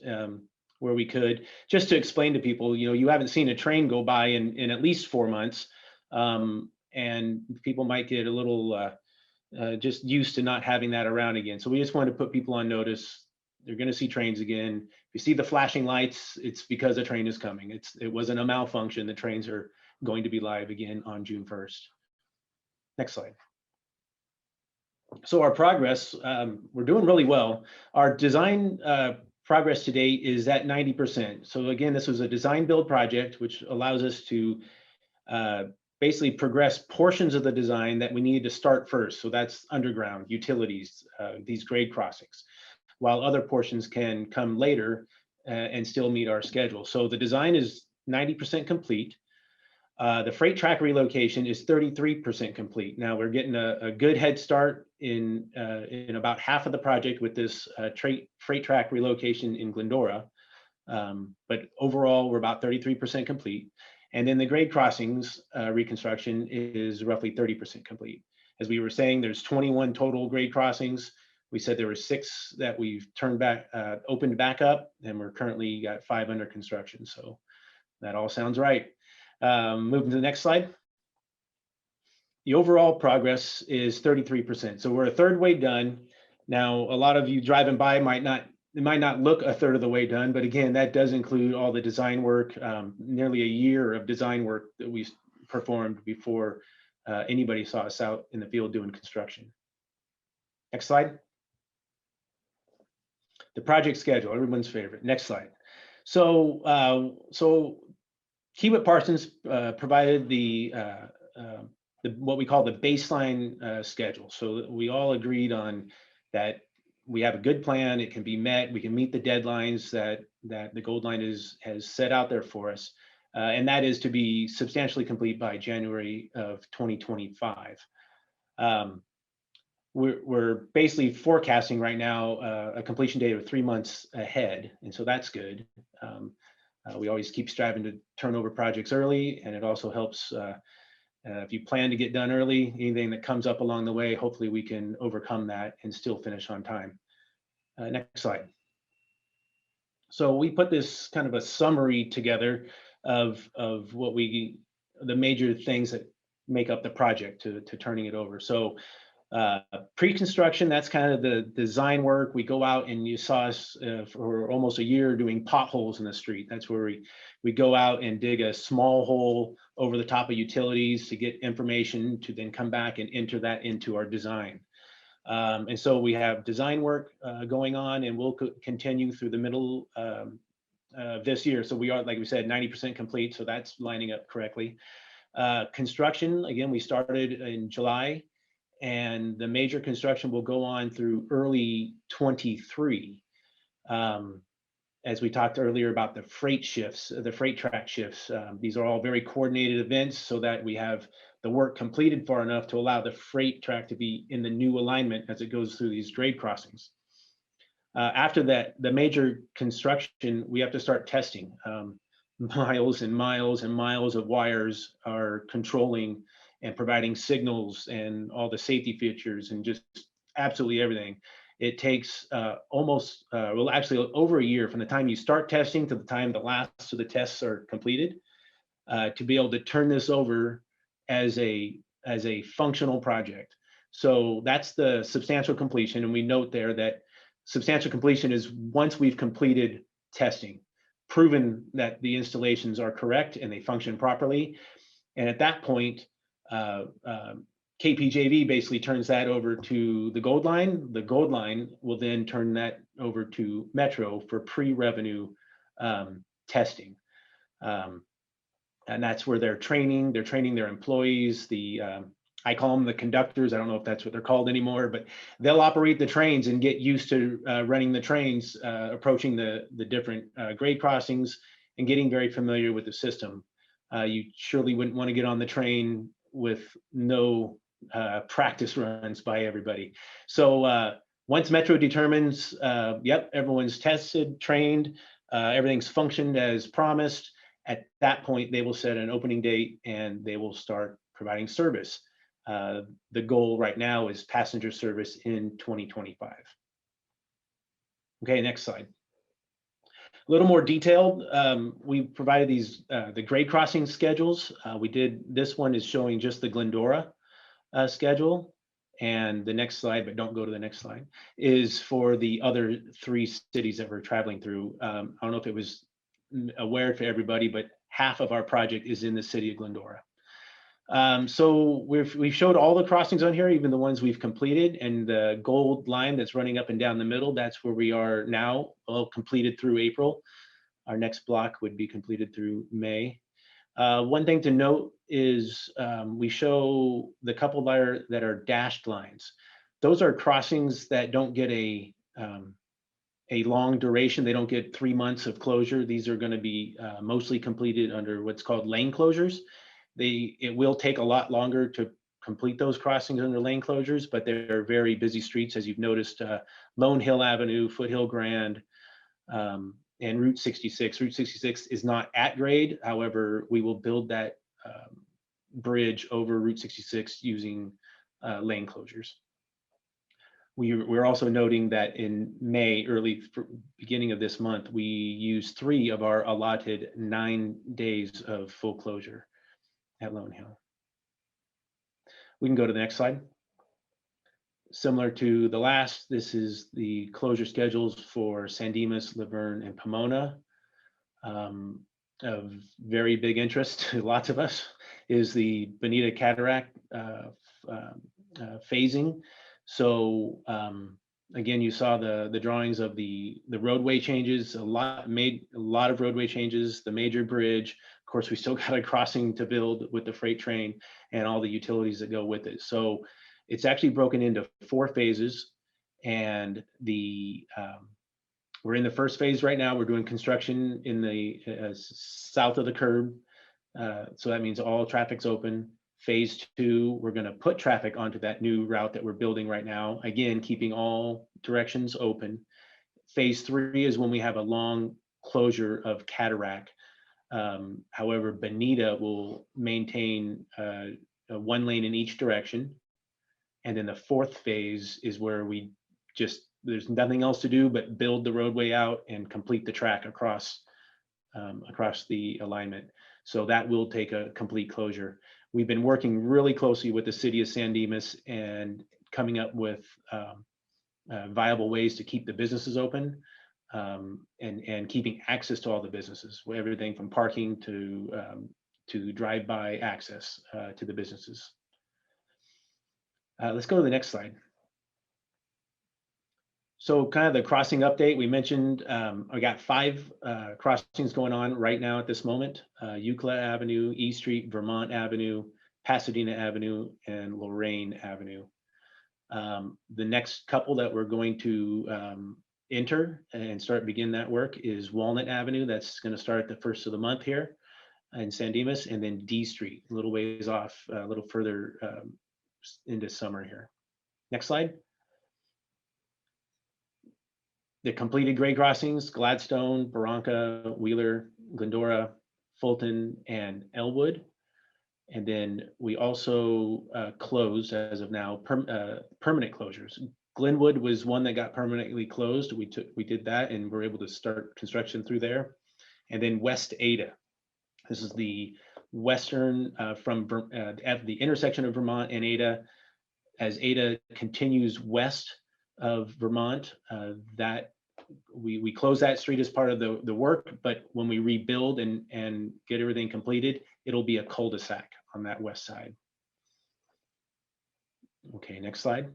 where we could, just to explain to people, you know, you haven't seen a train go by in at least 4 months, and people might get a little just used to not having that around again. So we just wanted to put people on notice. They're going to see trains again. If you see the flashing lights, it's because a train is coming. It wasn't a malfunction. The trains are going to be live again on June 1st. Next slide. So our progress, we're doing really well. Our design progress to date is at 90%. So again, this was a design build project, which allows us to basically progress portions of the design that we needed to start first. So that's underground, utilities, these grade crossings, while other portions can come later and still meet our schedule. So the design is 90% complete. The freight track relocation is 33% complete. Now we're getting a good head start in about half of the project with this freight track relocation in Glendora. But overall, we're about 33% complete. And then the grade crossings reconstruction is roughly 30% complete. As we were saying, there's 21 total grade crossings. We said there were 6 that we've turned back, opened back up, and we're currently got 5 under construction. So that all sounds right. Moving to the next slide. The overall progress is 33%. So we're a third way done. Now, a lot of you driving by might not look a third of the way done, but again, that does include all the design work, nearly a year of design work that we performed before anybody saw us out in the field doing construction. Next slide. The project schedule, everyone's favorite. Next slide. So, Kiewit Parsons provided what we call the baseline schedule. So we all agreed on that. We have a good plan. It can be met. We can meet the deadlines that the Gold Line has set out there for us, and that is to be substantially complete by January of 2025. We're basically forecasting right now a completion date of 3 months ahead, and so that's good. We always keep striving to turn over projects early, and it also helps if you plan to get done early. Anything that comes up along the way, hopefully we can overcome that and still finish on time. Next slide. So we put this kind of a summary together of what the major things that make up the project to turning it over. So pre-construction, that's kind of the design work. We go out, and you saw us for almost a year doing potholes in the street. That's where we go out and dig a small hole over the top of utilities to get information to then come back and enter that into our design. And so we have design work going on, and we'll continue through the middle of this year. So we are, like we said, 90% complete. So that's lining up correctly. Construction, again, we started in July, and the major construction will go on through early 23. As we talked earlier about the freight shifts, the freight track shifts, these are all very coordinated events so that we have the work completed far enough to allow the freight track to be in the new alignment as it goes through these grade crossings. After that, the major construction, we have to start testing. Miles and miles and miles of wires are controlling and providing signals and all the safety features and just absolutely everything. It takes almost, well, actually over a year from the time you start testing to the time the last of the tests are completed to be able to turn this over as a functional project. So that's the substantial completion. And we note there that substantial completion is once we've completed testing, proven that the installations are correct and they function properly. And at that point, KPJV basically turns that over to the Gold Line. The Gold Line will then turn that over to Metro for pre-revenue testing. And that's where they're training their employees. I call them the conductors. I don't know if that's what they're called anymore, but they'll operate the trains and get used to running the trains, approaching the different grade crossings and getting very familiar with the system. You surely wouldn't want to get on the train with no practice runs by everybody. So once Metro determines, yep, everyone's tested, trained, everything's functioned as promised, at that point, they will set an opening date and they will start providing service. The goal right now is passenger service in 2025. Okay, next slide. A little more detailed, we provided these, the grade crossing schedules. This one is showing just the Glendora schedule. And the next slide, but don't go to the next slide, is for the other 3 cities that we're traveling through. I don't know if it was aware for everybody, but half of our project is in the city of Glendora. So we've showed all the crossings on here, even the ones we've completed, and the gold line that's running up and down the middle, that's where we are now, all completed through April. Our next block would be completed through May. One thing to note is we show the couple that are dashed lines. Those are crossings that don't get a long duration. They don't get 3 months of closure. These are going to be mostly completed under what's called lane closures. It will take a lot longer to complete those crossings under lane closures, but they're very busy streets, as you've noticed. Lone Hill Avenue, Foothill, Grande, and Route 66. Route 66 is not at grade. However, we will build that bridge over Route 66 using lane closures. We're also noting that in May, beginning of this month, we used 3 of our allotted 9 days of full closure at Lone Hill. We can go to the next slide. Similar to the last, this is the closure schedules for San Dimas, Laverne, and Pomona. Of very big interest to lots of us is the Bonita Cataract phasing. So again, you saw the drawings of the roadway changes, made a lot of roadway changes, the major bridge. Of course, we still got a crossing to build with the freight train and all the utilities that go with it. So it's actually broken into 4 phases, and we're in the first phase right now. We're doing construction in the south of the curb. So that means all traffic's open. Phase 2, we're going to put traffic onto that new route that we're building right now. Again, keeping all directions open. Phase 3 is when we have a long closure of Cataract. However, Bonita will maintain 1 lane in each direction. And then the 4th phase is where there's nothing else to do but build the roadway out and complete the track across the alignment. So that will take a complete closure. We've been working really closely with the city of San Dimas and coming up with viable ways to keep the businesses open and keeping access to all the businesses, everything from parking to drive-by access to the businesses. Let's go to the next slide. So kind of the crossing update, we mentioned I got 5 crossings going on right now at this moment. Euclid Avenue, E Street, Vermont Avenue, Pasadena Avenue, and Lorraine Avenue. The next couple that we're going to enter and begin that work is Walnut Avenue. That's going to start the 1st of the month here in San Dimas, and then D Street, a little ways off, a little further into summer here. Next slide. The completed grade crossings: Gladstone, Barranca, Wheeler, Glendora, Fulton, and Elwood. And then we also closed, as of now, permanent closures. Glenwood was one that got permanently closed. We did that and we're able to start construction through there. And then West Ada. This is the western from at the intersection of Vermont and Ada. as Ada continues west of Vermont, that we close that street as part of the work, but when we rebuild and get everything completed, it'll be a cul-de-sac on that west side. Okay, next slide.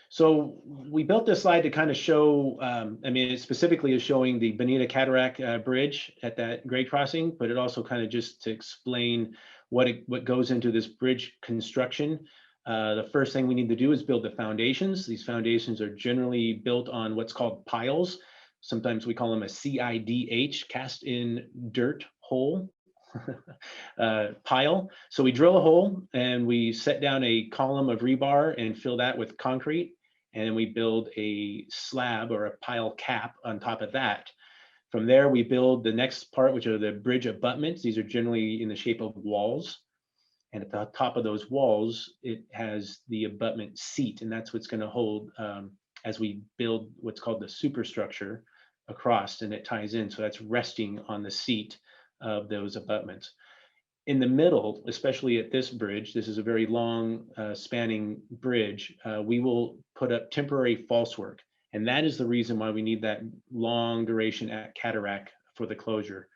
So we built this slide to kind of show, I mean, it specifically is showing the Bonita Cataract Bridge at that grade crossing, but it also kind of just to explain what goes into this bridge construction. The first thing we need to do is build the foundations. These foundations are generally built on what's called piles. Sometimes we call them a CIDH, cast in dirt hole. Pile. So we drill a hole and we set down a column of rebar and fill that with concrete. And then we build a slab or a pile cap on top of that. From there, we build the next part, which are the bridge abutments. These are generally in the shape of walls. And at the top of those walls, it has the abutment seat. And that's what's going to hold as we build what's called the superstructure across, and it ties in. So that's resting on the seat of those abutments. In the middle, especially at this bridge, this is a very long spanning bridge, we will put up temporary falsework. And that is the reason why we need that long duration at cataract for the closure.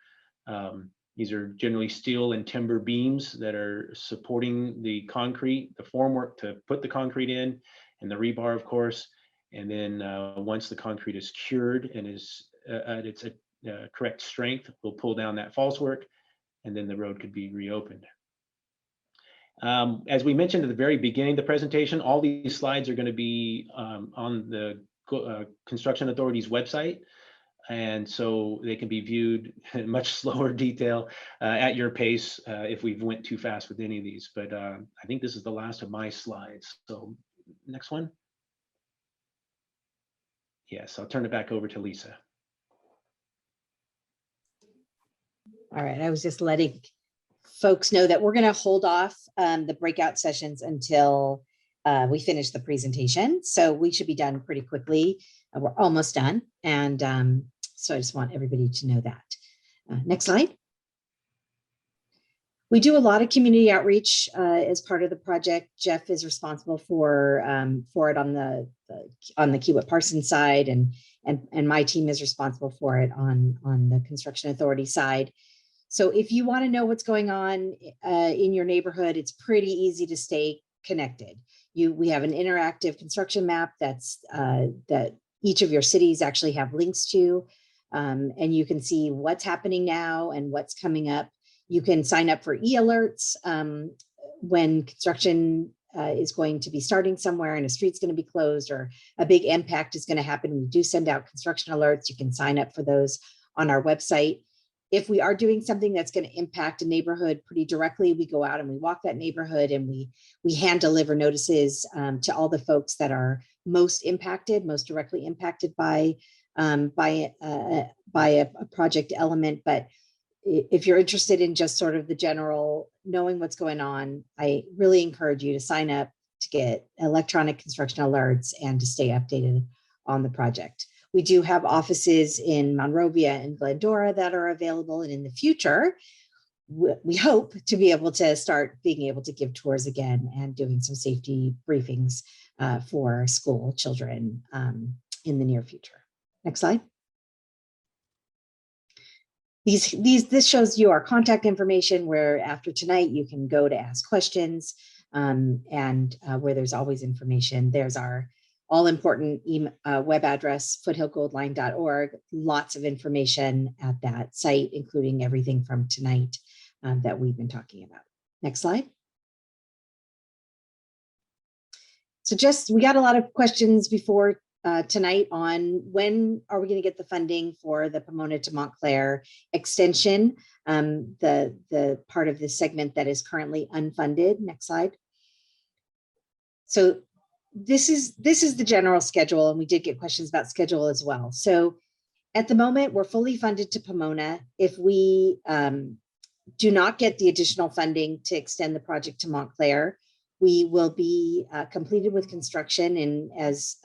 These are generally steel and timber beams that are supporting the concrete, the formwork to put the concrete in, and the rebar, of course. And then once the concrete is cured and is at its correct strength, we'll pull down that falsework, and then the road could be reopened. As we mentioned at the very beginning of the presentation, all these slides are going to be on the Construction Authority's website. And so they can be viewed in much slower detail at your pace if we've went too fast with any of these. But I think this is the last of my slides. So next one. Yes, I'll turn it back over to Lisa. All right, I was just letting folks know that we're going to hold off the breakout sessions until we finish the presentation. So we should be done pretty quickly. We're almost done. And so I just want everybody to know that. Next slide. We do a lot of community outreach as part of the project. Jeff is responsible for it on the Kiewit Parsons side, and my team is responsible for it on the Construction Authority side. So if you want to know what's going on in your neighborhood, it's pretty easy to stay connected. We have an interactive construction map that each of your cities actually have links to, and you can see what's happening now and what's coming up. You can sign up for e-alerts when construction is going to be starting somewhere and a street's going to be closed or a big impact is going to happen. We do send out construction alerts. You can sign up for those on our website. If we are doing something that's going to impact a neighborhood pretty directly, we go out and we walk that neighborhood and we hand deliver notices to all the folks that are most directly impacted by a project element. But if you're interested in just sort of the general knowing what's going on, I really encourage you to sign up to get electronic construction alerts and to stay updated on the project. We do have offices in Monrovia and Glendora that are available. And in the future, we hope to be able to start being able to give tours again and doing some safety briefings for school children in the near future. Next slide. This shows you our contact information, where after tonight you can go to ask questions, and where there's always information. There's our all-important web address, foothillgoldline.org. Lots of information at that site, including everything from tonight that we've been talking about. Next slide. So we got a lot of questions before tonight on when are we going to get the funding for the Pomona to Montclair extension, the part of this segment that is currently unfunded. Next slide. So this is the general schedule, and we did get questions about schedule as well. So at the moment, we're fully funded to Pomona. If we do not get the additional funding to extend the project to Montclair, we will be completed with construction, and as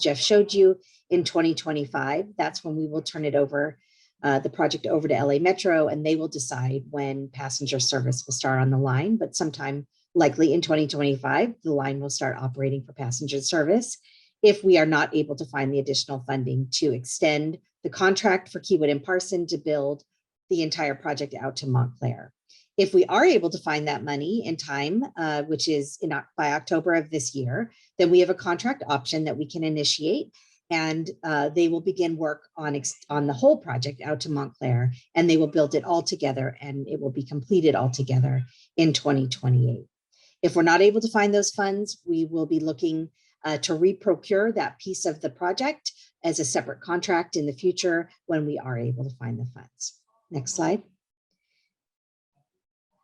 Jeff showed you, in 2025. That's when we will turn it over, the project over to LA Metro, and they will decide when passenger service will start on the line, but sometime Likely in 2025, the line will start operating for passenger service if we are not able to find the additional funding to extend the contract for Keywood and Parson to build the entire project out to Montclair. If we are able to find that money in time, which is by October of this year, then we have a contract option that we can initiate, and they will begin work on the whole project out to Montclair, and they will build it all together, and it will be completed all together in 2028. If we're not able to find those funds, we will be looking to reprocure that piece of the project as a separate contract in the future when we are able to find the funds. Next slide.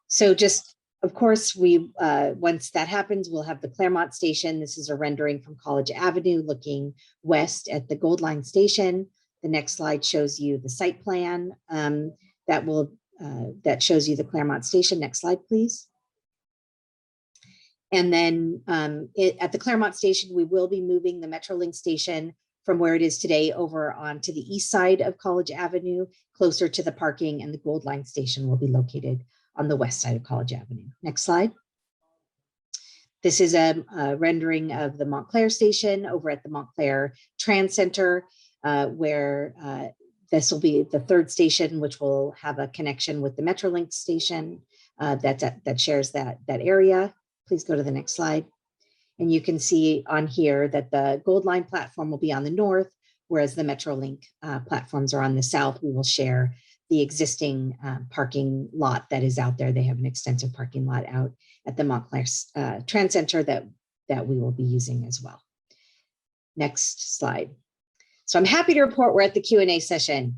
So just, of course, once that happens, we'll have the Claremont Station. This is a rendering from College Avenue looking west at the Gold Line Station. The next slide shows you the site plan that shows you the Claremont Station. Next slide, please. And then at the Claremont Station, we will be moving the Metrolink station from where it is today over onto the east side of College Avenue, closer to the parking, and the Gold Line Station will be located on the west side of College Avenue. Next slide. This is a rendering of the Montclair station over at the Montclair Trans Center, where this will be the third station, which will have a connection with the Metrolink station that shares that area. Please go to the next slide. And you can see on here that the Gold Line platform will be on the north, whereas the Metrolink platforms are on the south. We will share the existing parking lot that is out there. They have an extensive parking lot out at the Montclair Trans Center that we will be using as well. Next slide. So I'm happy to report we're at the Q&A session.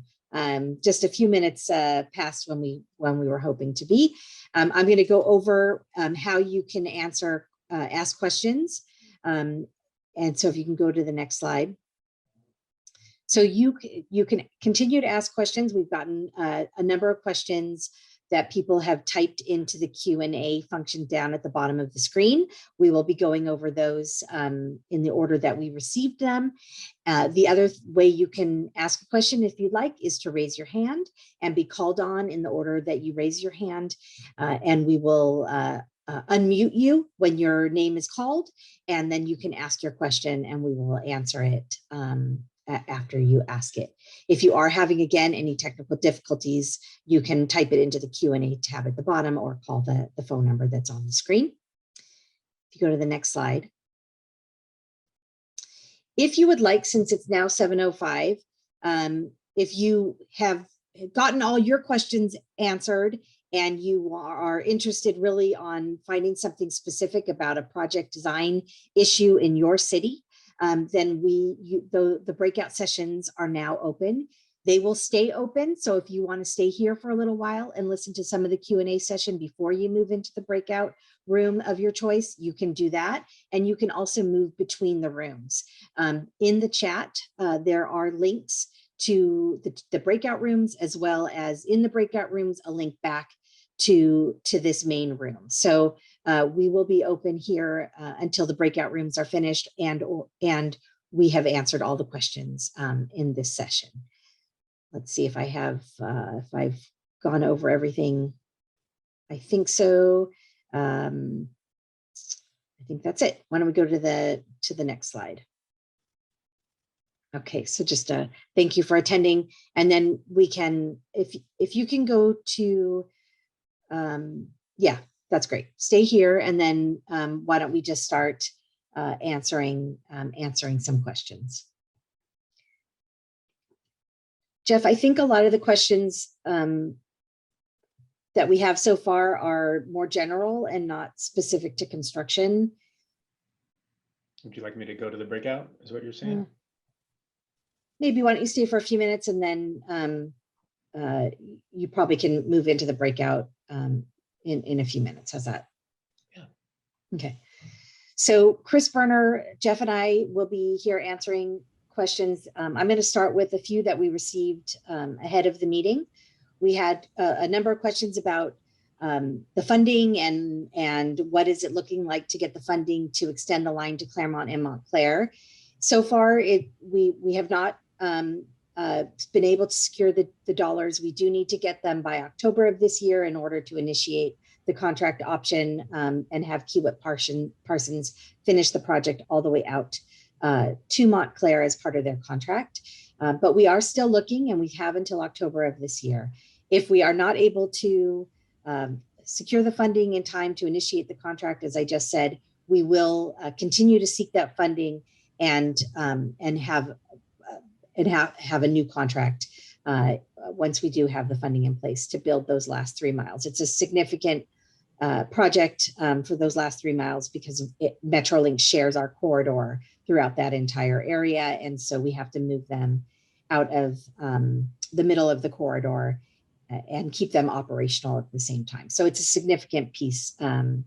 Just a few minutes past when we were hoping to be. I'm going to go over how you can ask questions. And so if you can go to the next slide. So you can continue to ask questions. We've gotten a number of questions that people have typed into the Q&A function down at the bottom of the screen. We will be going over those in the order that we received them. The other way you can ask a question, if you'd like, is to raise your hand and be called on in the order that you raise your hand, and we will unmute you when your name is called, and then you can ask your question and we will answer it after you ask it. If you are having, again, any technical difficulties, you can type it into the Q&A tab at the bottom or call the phone number that's on the screen. If you go to the next slide. If you would like, since it's now 7:05, if you have gotten all your questions answered and you are interested really on finding something specific about a project design issue in your city, then the breakout sessions are now open. They will stay open. So if you want to stay here for a little while and listen to some of the Q&A session before you move into the breakout room of your choice, you can do that. And you can also move between the rooms. In the chat, there are links to the breakout rooms, as well as in the breakout rooms, a link back to this main room. So we will be open here until the breakout rooms are finished and we have answered all the questions in this session. Let's see if if I've gone over everything. I think so. I think that's it. Why don't we go to the next slide? Okay, so just thank you for attending, and then we can, if you can go to, yeah, that's great. Stay here, and then why don't we just start answering some questions. Jeff, I think a lot of the questions that we have so far are more general and not specific to construction. Would you like me to go to the breakout, is what you're saying? Maybe why don't you stay for a few minutes, and then you probably can move into the breakout in a few minutes. How's that? Yeah. Okay. So Chris Berner, Jeff, and I will be here answering questions. I'm going to start with a few that we received ahead of the meeting. We had a number of questions about the funding and what is it looking like to get the funding to extend the line to Claremont and Montclair. So far, we have not been able to secure the dollars. We do need to get them by October of this year in order to initiate the contract option and have Kiewit Parsons finish the project all the way out to Montclair as part of their contract. But we are still looking, and we have until October of this year. If we are not able to secure the funding in time to initiate the contract, as I just said, we will continue to seek that funding and have a new contract once we do have the funding in place to build those last 3 miles. It's a significant project for those last 3 miles because Metrolink shares our corridor throughout that entire area. And so we have to move them out of the middle of the corridor and keep them operational at the same time. So it's a significant piece and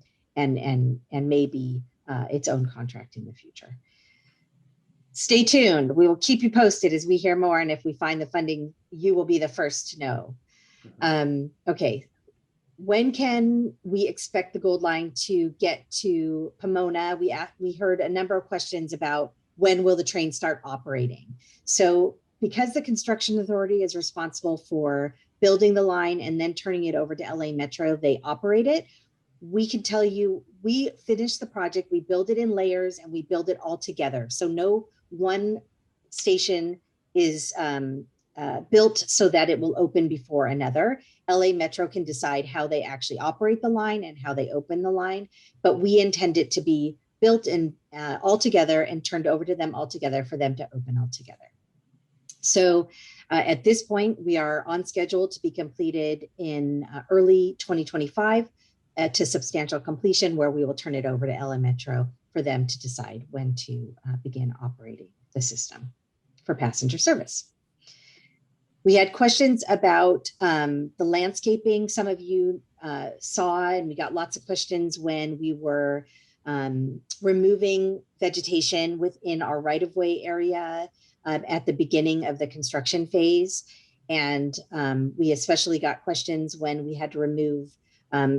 maybe its own contract in the future. Stay tuned. We will keep you posted as we hear more. And if we find the funding, you will be the first to know. Okay. When can we expect the Gold Line to get to Pomona? We heard a number of questions about when will the train start operating. So because the construction authority is responsible for building the line and then turning it over to LA Metro, they operate it. We can tell you, we finish the project, we build it in layers and we build it all together. So no one station is built so that it will open before another. LA Metro can decide how they actually operate the line and how they open the line, but we intend it to be built in all together and turned over to them all together for them to open all together. So at this point, we are on schedule to be completed in early 2025 to substantial completion, where we will turn it over to LA Metro for them to decide when to begin operating the system for passenger service. We had questions about the landscaping. Some of you saw, and we got lots of questions when we were removing vegetation within our right-of-way area at the beginning of the construction phase. And we especially got questions when we had to remove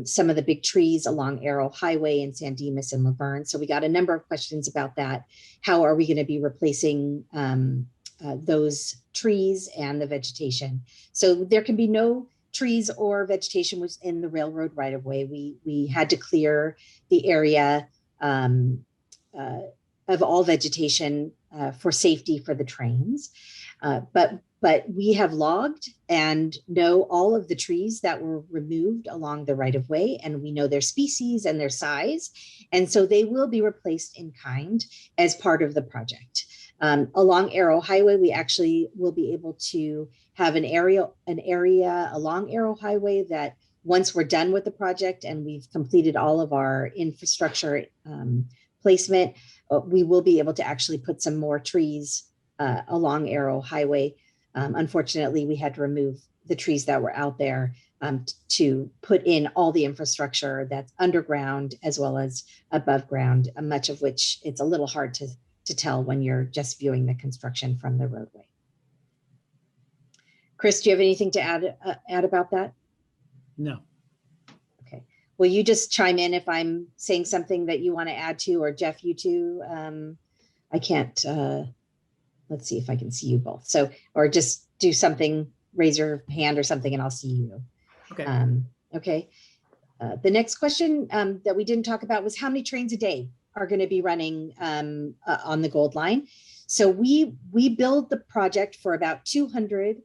some of the big trees along Arrow Highway in San Dimas and Laverne. So we got a number of questions about that. How are we going to be replacing those trees and the vegetation? So there can be no trees or vegetation within the railroad right of way. We had to clear the area of all vegetation for safety for the trains. But we have logged and know all of the trees that were removed along the right of way, and we know their species and their size. And so they will be replaced in kind as part of the project. Along Arrow Highway, we actually will be able to have an area along Arrow Highway that once we're done with the project and we've completed all of our infrastructure placement, we will be able to actually put some more trees along Arrow Highway. Unfortunately, we had to remove the trees that were out there to put in all the infrastructure that's underground as well as above ground, much of which it's a little hard to tell when you're just viewing the construction from the roadway. Chris, do you have anything to add about that? No. Okay. Will you just chime in if I'm saying something that you want to add to, or Jeff, you too? I can't, let's see if I can see you both. So, or just do something, raise your hand or something, and I'll see you. Okay. Okay. The next question that we didn't talk about was how many trains a day are going to be running on the Gold Line. So we build the project for about 200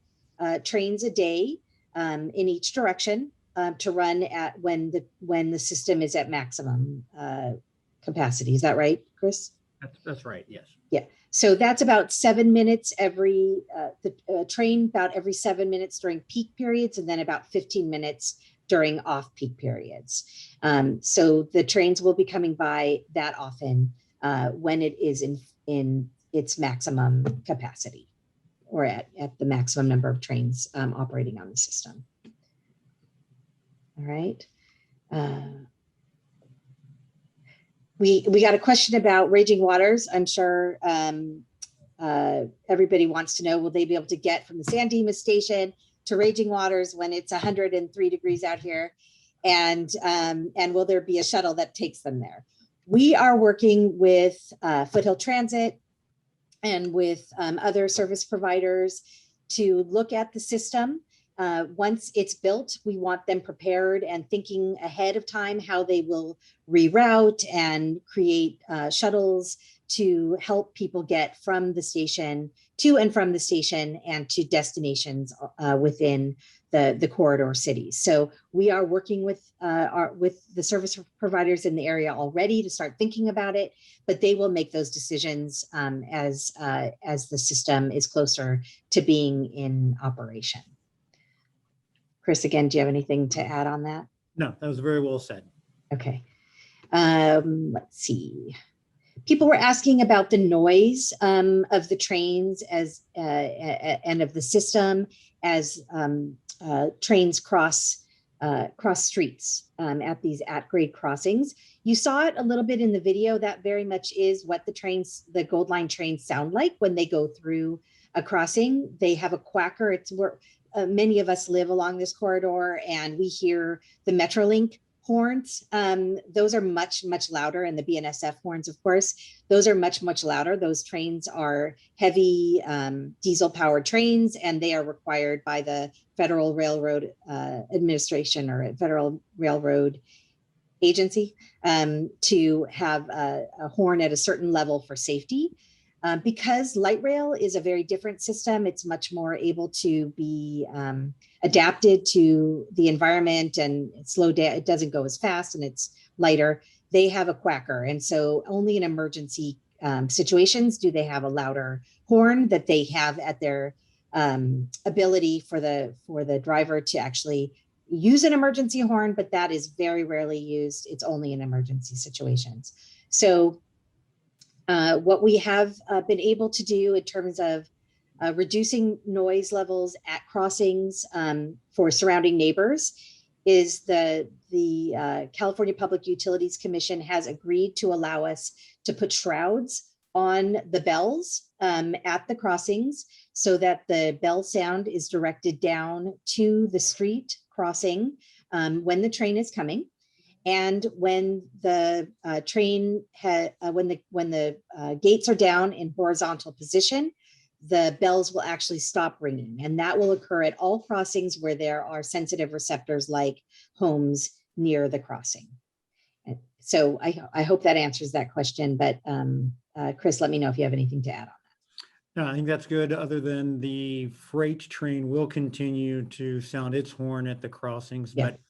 trains a day in each direction to run at when the system is at maximum capacity. Is that right, Chris? That's right. Yes. Yeah. So that's about 7 minutes every train about every 7 minutes during peak periods, and then about 15 minutes during off-peak periods. So the trains will be coming by that often when it is in its maximum capacity, or at the maximum number of trains operating on the system. All right. We got a question about raging waters. I'm sure everybody wants to know, will they be able to get from the San Dimas Station to raging waters when it's 103 degrees out here? And will there be a shuttle that takes them there? We are working with Foothill Transit and with other service providers to look at the system once it's built, we want them prepared and thinking ahead of time how they will reroute and create shuttles to help people get from the station to and from the station and to destinations within the corridor cities. So we are working with the service providers in the area already to start thinking about it, but they will make those decisions as the system is closer to being in operation. Chris, again, do you have anything to add on that? No, that was very well said. Okay. Let's see. People were asking about the noise of the trains as and of the system as trains cross streets at these at-grade crossings. You saw it a little bit in the video. That very much is what the Gold Line trains sound like when they go through a crossing. They have a quacker. It's where many of us live along this corridor, and we hear the Metrolink horns. Those are much, much louder, and the BNSF horns, of course, those are much, much louder. Those trains are heavy diesel powered trains, and they are required by the Federal Railroad Administration or Federal Railroad Agency to have a horn at a certain level for safety. Because light rail is a very different system, it's much more able to be adapted to the environment and slow down. It doesn't go as fast and it's lighter. They have a quacker. And so only in emergency situations do they have a louder horn that they have at their ability for the driver to actually use an emergency horn, but that is very rarely used. It's only in emergency situations. So what we have been able to do in terms of reducing noise levels at crossings for surrounding neighbors is the California Public Utilities Commission has agreed to allow us to put shrouds on the bells at the crossings so that the bell sound is directed down to the street crossing when the train is coming. And when the when the gates are down in horizontal position, the bells will actually stop ringing. And that will occur at all crossings where there are sensitive receptors like homes near the crossing. And so I hope that answers that question, but Chris, let me know if you have anything to add on that. No, I think that's good, other than the freight train will continue to sound its horn at the crossings, Yeah. but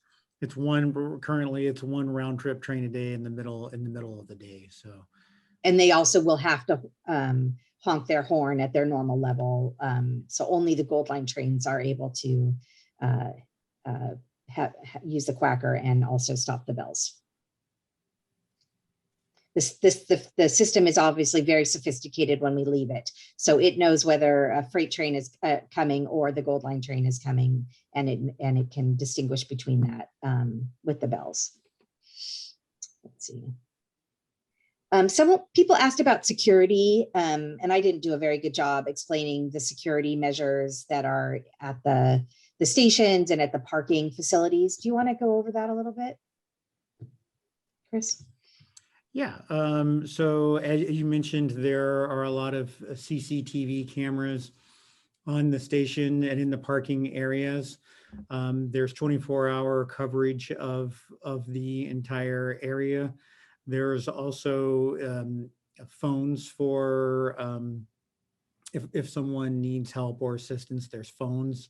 currently it's one round trip train a day in the middle of the day. So, and they also will have to honk their horn at their normal level. So only the Gold Line trains are able to use the quacker and also stop the bells. The system is obviously very sophisticated when we leave it. So it knows whether a freight train is coming or the Gold Line train is coming, and it can distinguish between that with the bells. Let's see. Some people asked about security, and I didn't do a very good job explaining the security measures that are at the stations and at the parking facilities. Do you want to go over that a little bit, Chris? yeah, so as you mentioned, there are a lot of CCTV cameras on the station and in the parking areas. There's 24-hour coverage of the entire area. There's also phones for if someone needs help or assistance, there's phones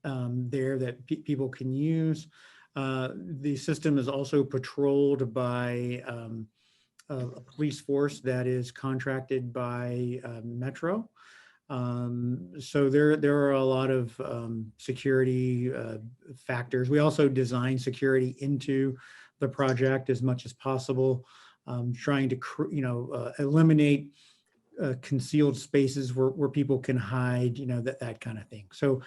there that people can use. The system is also patrolled by a police force that is contracted by Metro. So there are a lot of security factors. We also design security into the project as much as possible, trying to eliminate concealed spaces where people can hide, that kind of thing. So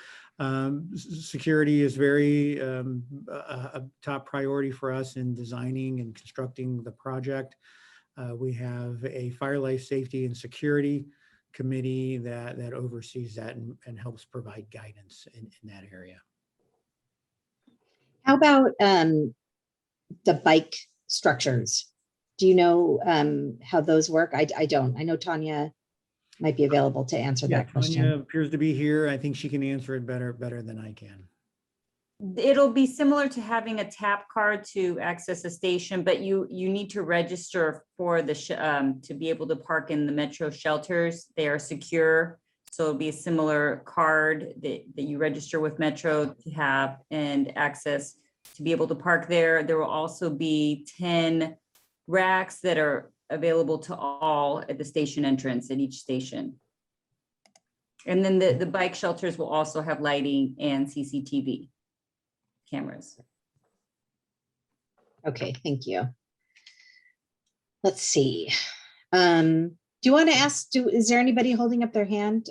security is very a top priority for us in designing and constructing the project. We have a fire life safety and security committee that oversees that and helps provide guidance in that area. How about the bike structures? Do you know how those work? I don't. I know Tanya might be available to answer Yeah, that question. Tanya appears to be here. I think she can answer it better than I can. It'll be similar to having a tap card to access a station, but you need to register for the to be able to park in the Metro shelters. They are secure. So it'll be a similar card that you register with Metro to have and access to be able to park there. There will also be 10 racks that are available to all at the station entrance at each station. And then the bike shelters will also have lighting and CCTV cameras. Okay, thank you. Let's see. Do you want to ask, is there anybody holding up their hand?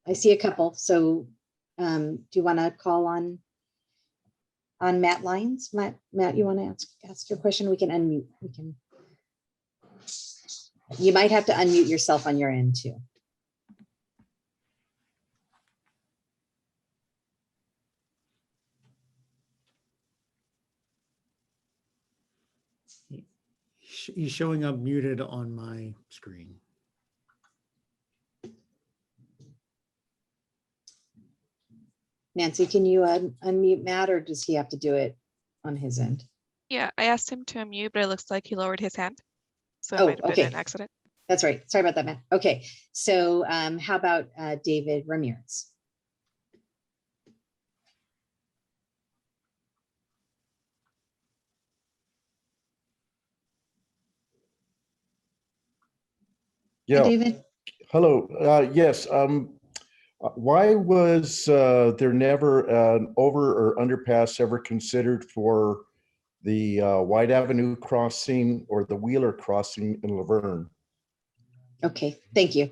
I see a couple. So do you want to call on Matt Lyons? Matt, you want to ask your question? We can unmute. You might have to unmute yourself on your end too. He's showing up muted on my screen. Nancy, can you unmute Matt, or does he have to do it on his end? Yeah, I asked him to unmute, but it looks like he lowered his hand. So it Oh, might have okay. been an accident. That's right. Sorry about that, Matt. Okay, so how about David Ramirez? Yeah. Hi, David. Hello. Yes. Why was there never an over or underpass ever considered for the White Avenue crossing or the Wheeler crossing in Laverne? Okay, thank you.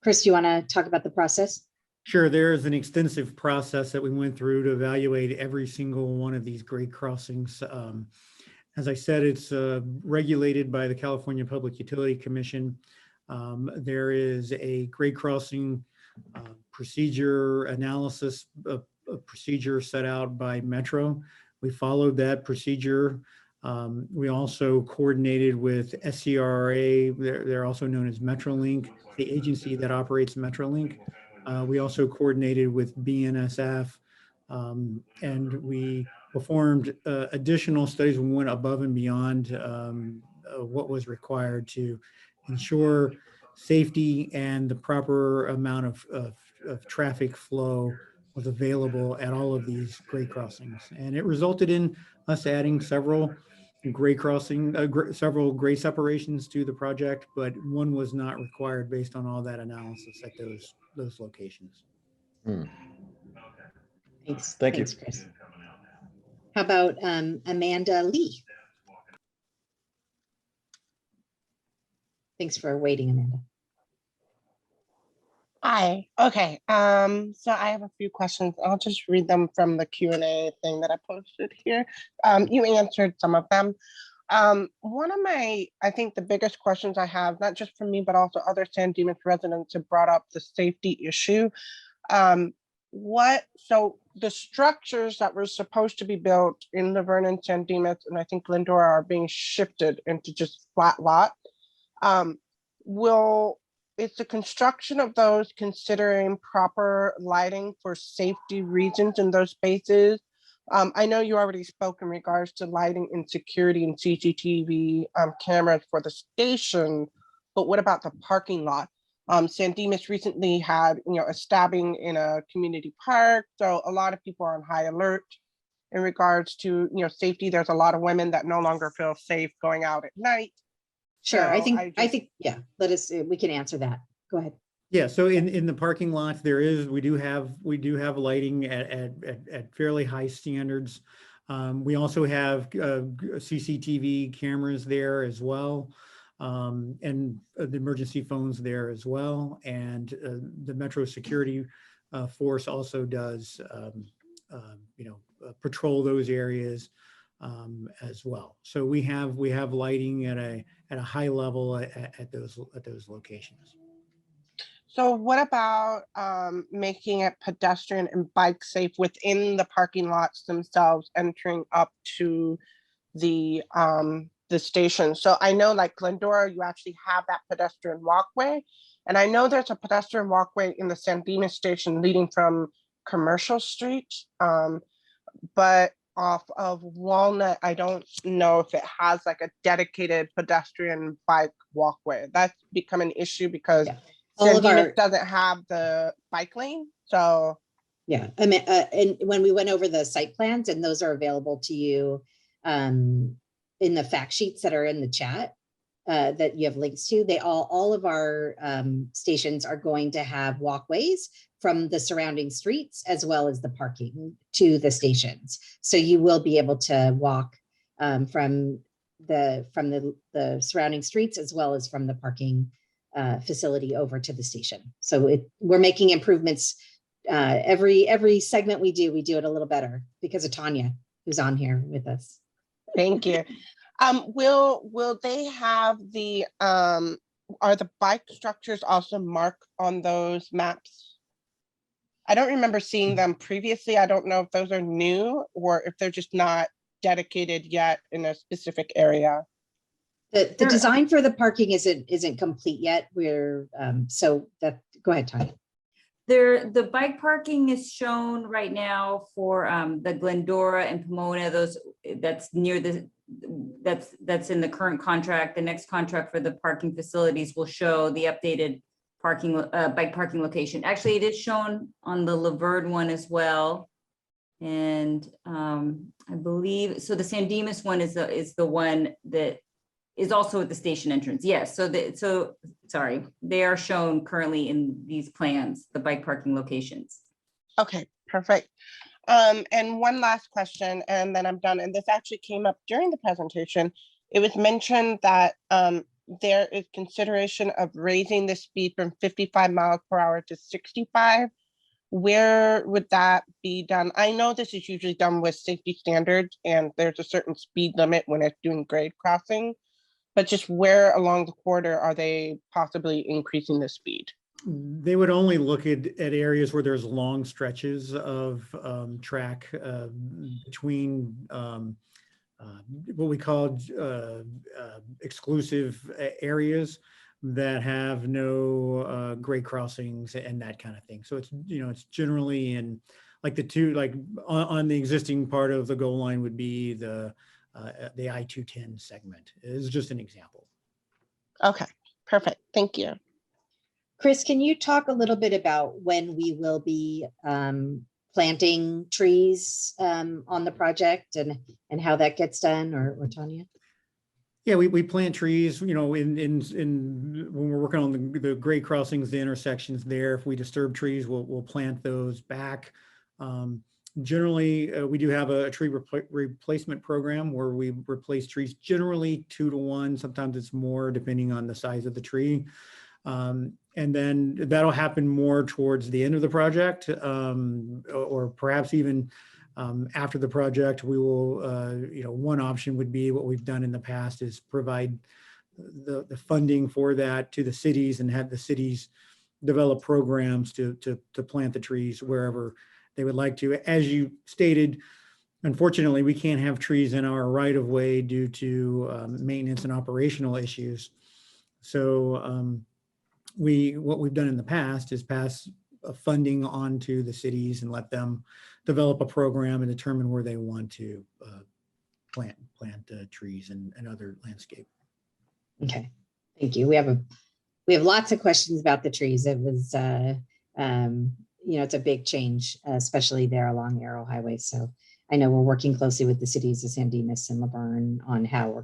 Chris, do you want to talk about the process? Sure, there is an extensive process that we went through to evaluate every single one of these grade crossings. As I said, it's regulated by the California Public Utility Commission. There is a grade crossing procedure analysis, a procedure set out by Metro. We followed that procedure. We also coordinated with SCRA. They're also known as MetroLink, the agency that operates MetroLink. We also coordinated with BNSF, and we performed additional studies. We went above and beyond what was required to ensure safety and the proper amount of traffic flow was available at all of these grade crossings. And it resulted in us adding several grade grade separations to the project, but one was not required based on all that analysis at those locations. Thanks. Thank you. Thanks, Chris. How about Amanda Lee? Thanks for waiting, Amanda. Hi. Okay. So I have a few questions. I'll just read them from the Q&A thing that I posted here. You answered some of them. One of I think the biggest questions I have, not just from me, but also other San Dimas residents have brought up the safety issue. So the structures that were supposed to be built in Laverne and San Dimas, and I think Glendora, are being shifted into just flat lot. Is the construction of those considering proper lighting for safety reasons in those spaces? I know you already spoke in regards to lighting and security and CCTV cameras for the station, but what about the parking lot? San Dimas recently had, a stabbing in a community park, so a lot of people are on high alert in regards to, safety. There's a lot of women that no longer feel safe going out at night. Sure, So I think, yeah, we can answer that. Go ahead. Yeah, so in the parking lot, we do have lighting at fairly high standards. We also have CCTV cameras there as well, and the emergency phones there as well. And the Metro Security Force also does, patrol those areas as well. So we have lighting at a high level at those locations. So what about making it pedestrian and bike safe within the parking lots themselves, entering up to the station? So I know, like Glendora, you actually have that pedestrian walkway, And I know there's a pedestrian walkway in the Dimas Station leading from Commercial Street, but off of Walnut, I don't know if it has like a dedicated pedestrian bike walkway. That's become an issue because Yeah. All San of Dimas our, doesn't have the bike lane. So yeah, I mean, and when we went over the site plans, and those are available to you in the fact sheets that are in the chat that you have links to, all of our stations are going to have walkways from the surrounding streets as well as the parking to the stations. So you will be able to walk from the surrounding streets as well as from the parking facility over to the station. So we're making improvements. Every segment we do it a little better because of Tanya, who's on here with us. thank you. Will they have the are the bike structures also marked on those maps? I don't remember seeing them previously. I don't know if those are new or if they're just not dedicated yet in a specific area. The design for the parking isn't complete yet. We're go ahead, Tanya. The bike parking is shown right now for the Glendora and Pomona. That's in the current contract. The next contract for the parking facilities will show the updated bike parking location. Actually, it is shown on the Laverne one as well. And I believe so. The San Dimas one is the one that is also at the station entrance. Yes. So sorry, they are shown currently in these plans, the bike parking locations. Okay, perfect. And one last question, and then I'm done. And this actually came up during the presentation. It was mentioned that there is consideration of raising the speed from 55 miles per hour to 65. Where would that be done? I know this is usually done with safety standards, and there's a certain speed limit when it's doing grade crossing. But just where along the corridor are they possibly increasing the speed? They would only look at areas where there's long stretches of track between what we call exclusive areas that have no grade crossings and that kind of thing. So it's generally in like on the existing part of the goal line would be the I-210 segment is just an example. Okay, perfect. Thank you. Chris, can you talk a little bit about when we will be planting trees on the project and how that gets done, or Tanya? Yeah, we plant trees, in when we're working on the grade crossings, the intersections there. If we disturb trees, we'll plant those back. Generally, we do have a tree replacement program where we replace trees generally 2 to 1. Sometimes it's more depending on the size of the tree. And then that'll happen more towards the end of the project or perhaps even after the project. We will, one option would be what we've done in the past is provide the funding for that to the cities and have the cities develop programs to plant the trees wherever they would like to. As you stated, unfortunately, we can't have trees in our right of way due to maintenance and operational issues. So what we've done in the past is pass funding on to the cities and let them develop a program and determine where they want to plant trees and other landscape. Okay, thank you. We have lots of questions about the trees. It was it's a big change, especially there along Arrow Highway. So I know we're working closely with the cities of San Dimas and Laverne on how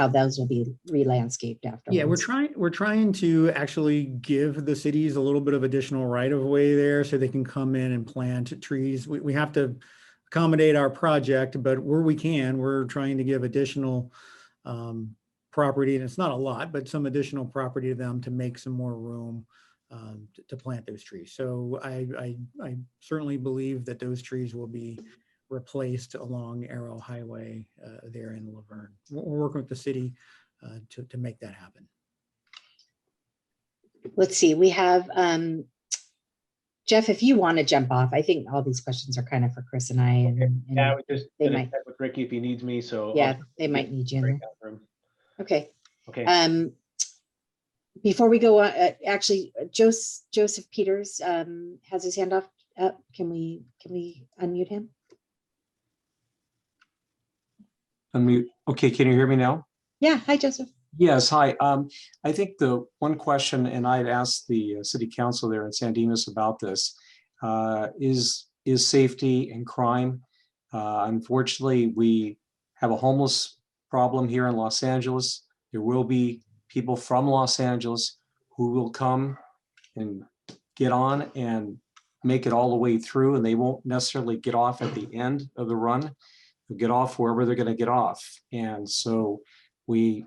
those will be re-landscaped afterwards. Yeah, we're trying to actually give the cities a little bit of additional right of way there so they can come in and plant trees. We have to accommodate our project, but where we can, we're trying to give additional property, and it's not a lot, but some additional property to them to make some more room to plant those trees. So I certainly believe that those trees will be replaced along Arrow Highway there in Laverne. We're working with the city to make that happen. Let's see, we have Jeff, if you want to jump off. I think all these questions are kind of for Chris and I. Okay. And Yeah, we just they gonna might- check with Ricky if he needs me. So yeah, they might need you in there. breakout room. Okay. Okay. Before we go on, actually, Joseph Peters has his hand up. Can we unmute him? Unmute. Okay, can you hear me now? Yeah, hi, Joseph. Yes, hi. I think the one question, and I'd asked the city council there in San Dimas about this, is safety and crime. Unfortunately, we have a homeless problem here in Los Angeles. There will be people from Los Angeles who will come and get on and make it all the way through, and they won't necessarily get off at the end of the run. They'll get off wherever they're going to get off. And so we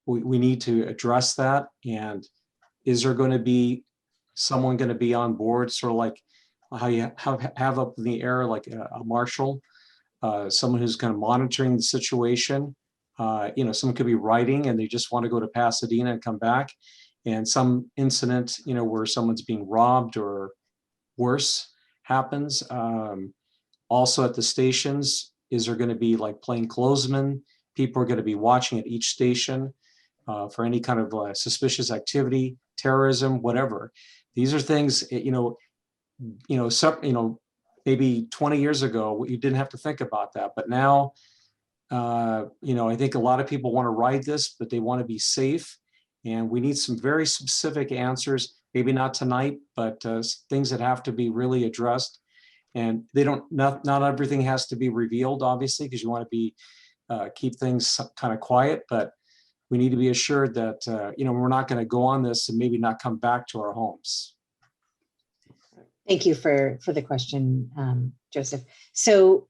need to address that. And is there going to be someone going to be on board, sort of like how you have up in the air, like a marshal, someone who's kind of monitoring the situation? Someone could be writing and they just want to go to Pasadena and come back. And some incident, where someone's being robbed or worse happens. Also at the stations, is there going to be like plainclothesmen? People are going to be watching at each station for any kind of suspicious activity, terrorism, whatever. These are things, maybe 20 years ago, you didn't have to think about that. But now, I think a lot of people want to ride this, but they want to be safe. And we need some very specific answers, maybe not tonight, but things that have to be really addressed. And not everything has to be revealed, obviously, because you want to be keep things kind of quiet, but we need to be assured that, we're not going to go on this and maybe not come back to our homes. Thank you for the question, Joseph. So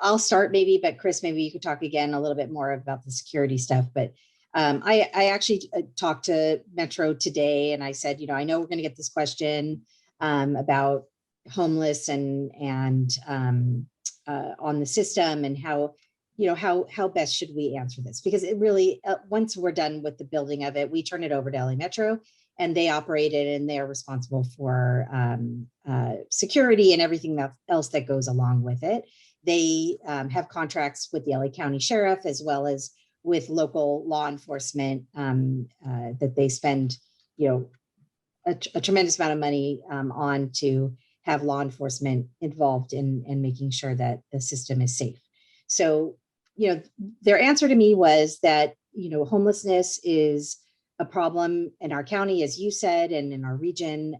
I'll start maybe, but Chris, maybe you could talk again a little bit more about the security stuff. But I actually talked to Metro today and I said, I know we're going to get this question about homeless and on the system and how best should we answer this? Because it really, once we're done with the building of it, we turn it over to LA Metro and they operate it and they're responsible for security and everything else that goes along with it. They have contracts with the LA County Sheriff as well as with local law enforcement that they spend, a tremendous amount of money on to have law enforcement involved in making sure that the system is safe. So, their answer to me was that, homelessness is a problem in our county, as you said, and in our region.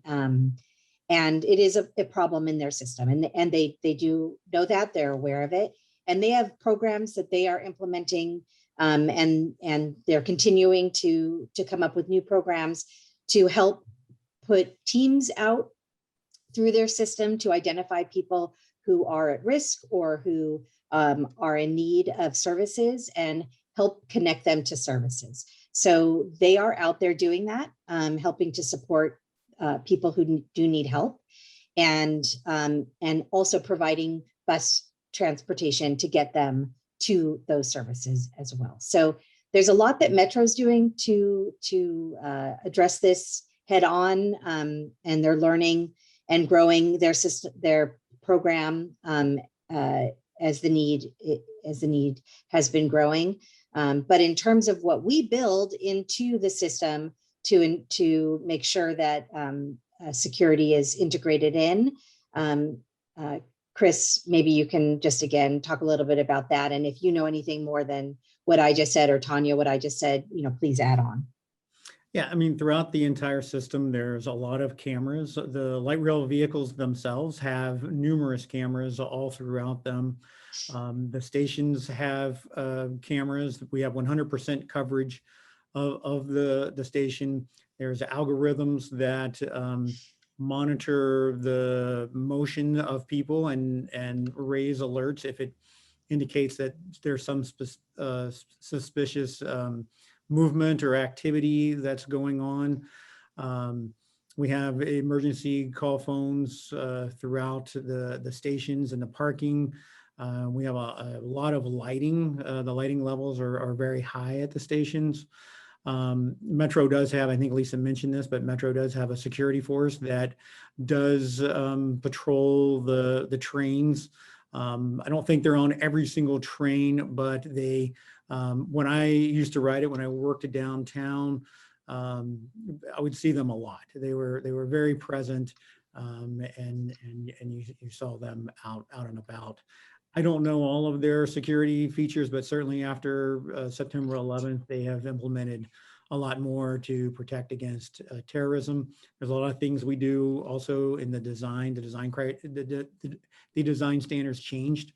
And it is a problem in their system. And they do know that, they're aware of it. And they have programs that they are implementing and they're continuing to come up with new programs to help put teams out through their system to identify people who are at risk or who are in need of services and help connect them to services. So they are out there doing that, helping to support people who do need help and also providing bus transportation to get them to those services as well. So there's a lot that Metro's doing to address this head on, and they're learning and growing their system, their program as the need has been growing. But in terms of what we build into the system to make sure that security is integrated in, Chris, maybe you can just again talk a little bit about that. And if you know anything more than what I just said, or Tanya, what I just said, please add on. Yeah, I mean, throughout the entire system, there's a lot of cameras. The light rail vehicles themselves have numerous cameras all throughout them. The stations have cameras. We have 100% coverage of the station. There's algorithms that monitor the motion of people and raise alerts if it indicates that there's some suspicious movement or activity that's going on. We have emergency call phones throughout the stations and the parking. We have a lot of lighting. The lighting levels are very high at the stations. Metro does have, I think Lisa mentioned this, but Metro does have a security force that does patrol the trains. I don't think they're on every single train, but they When I used to ride it, when I worked downtown, I would see them a lot. They were very present, and you saw them out and about. I don't know all of their security features, but certainly after September 11th, they have implemented a lot more to protect against terrorism. There's a lot of things we do also in the design. The design standards changed,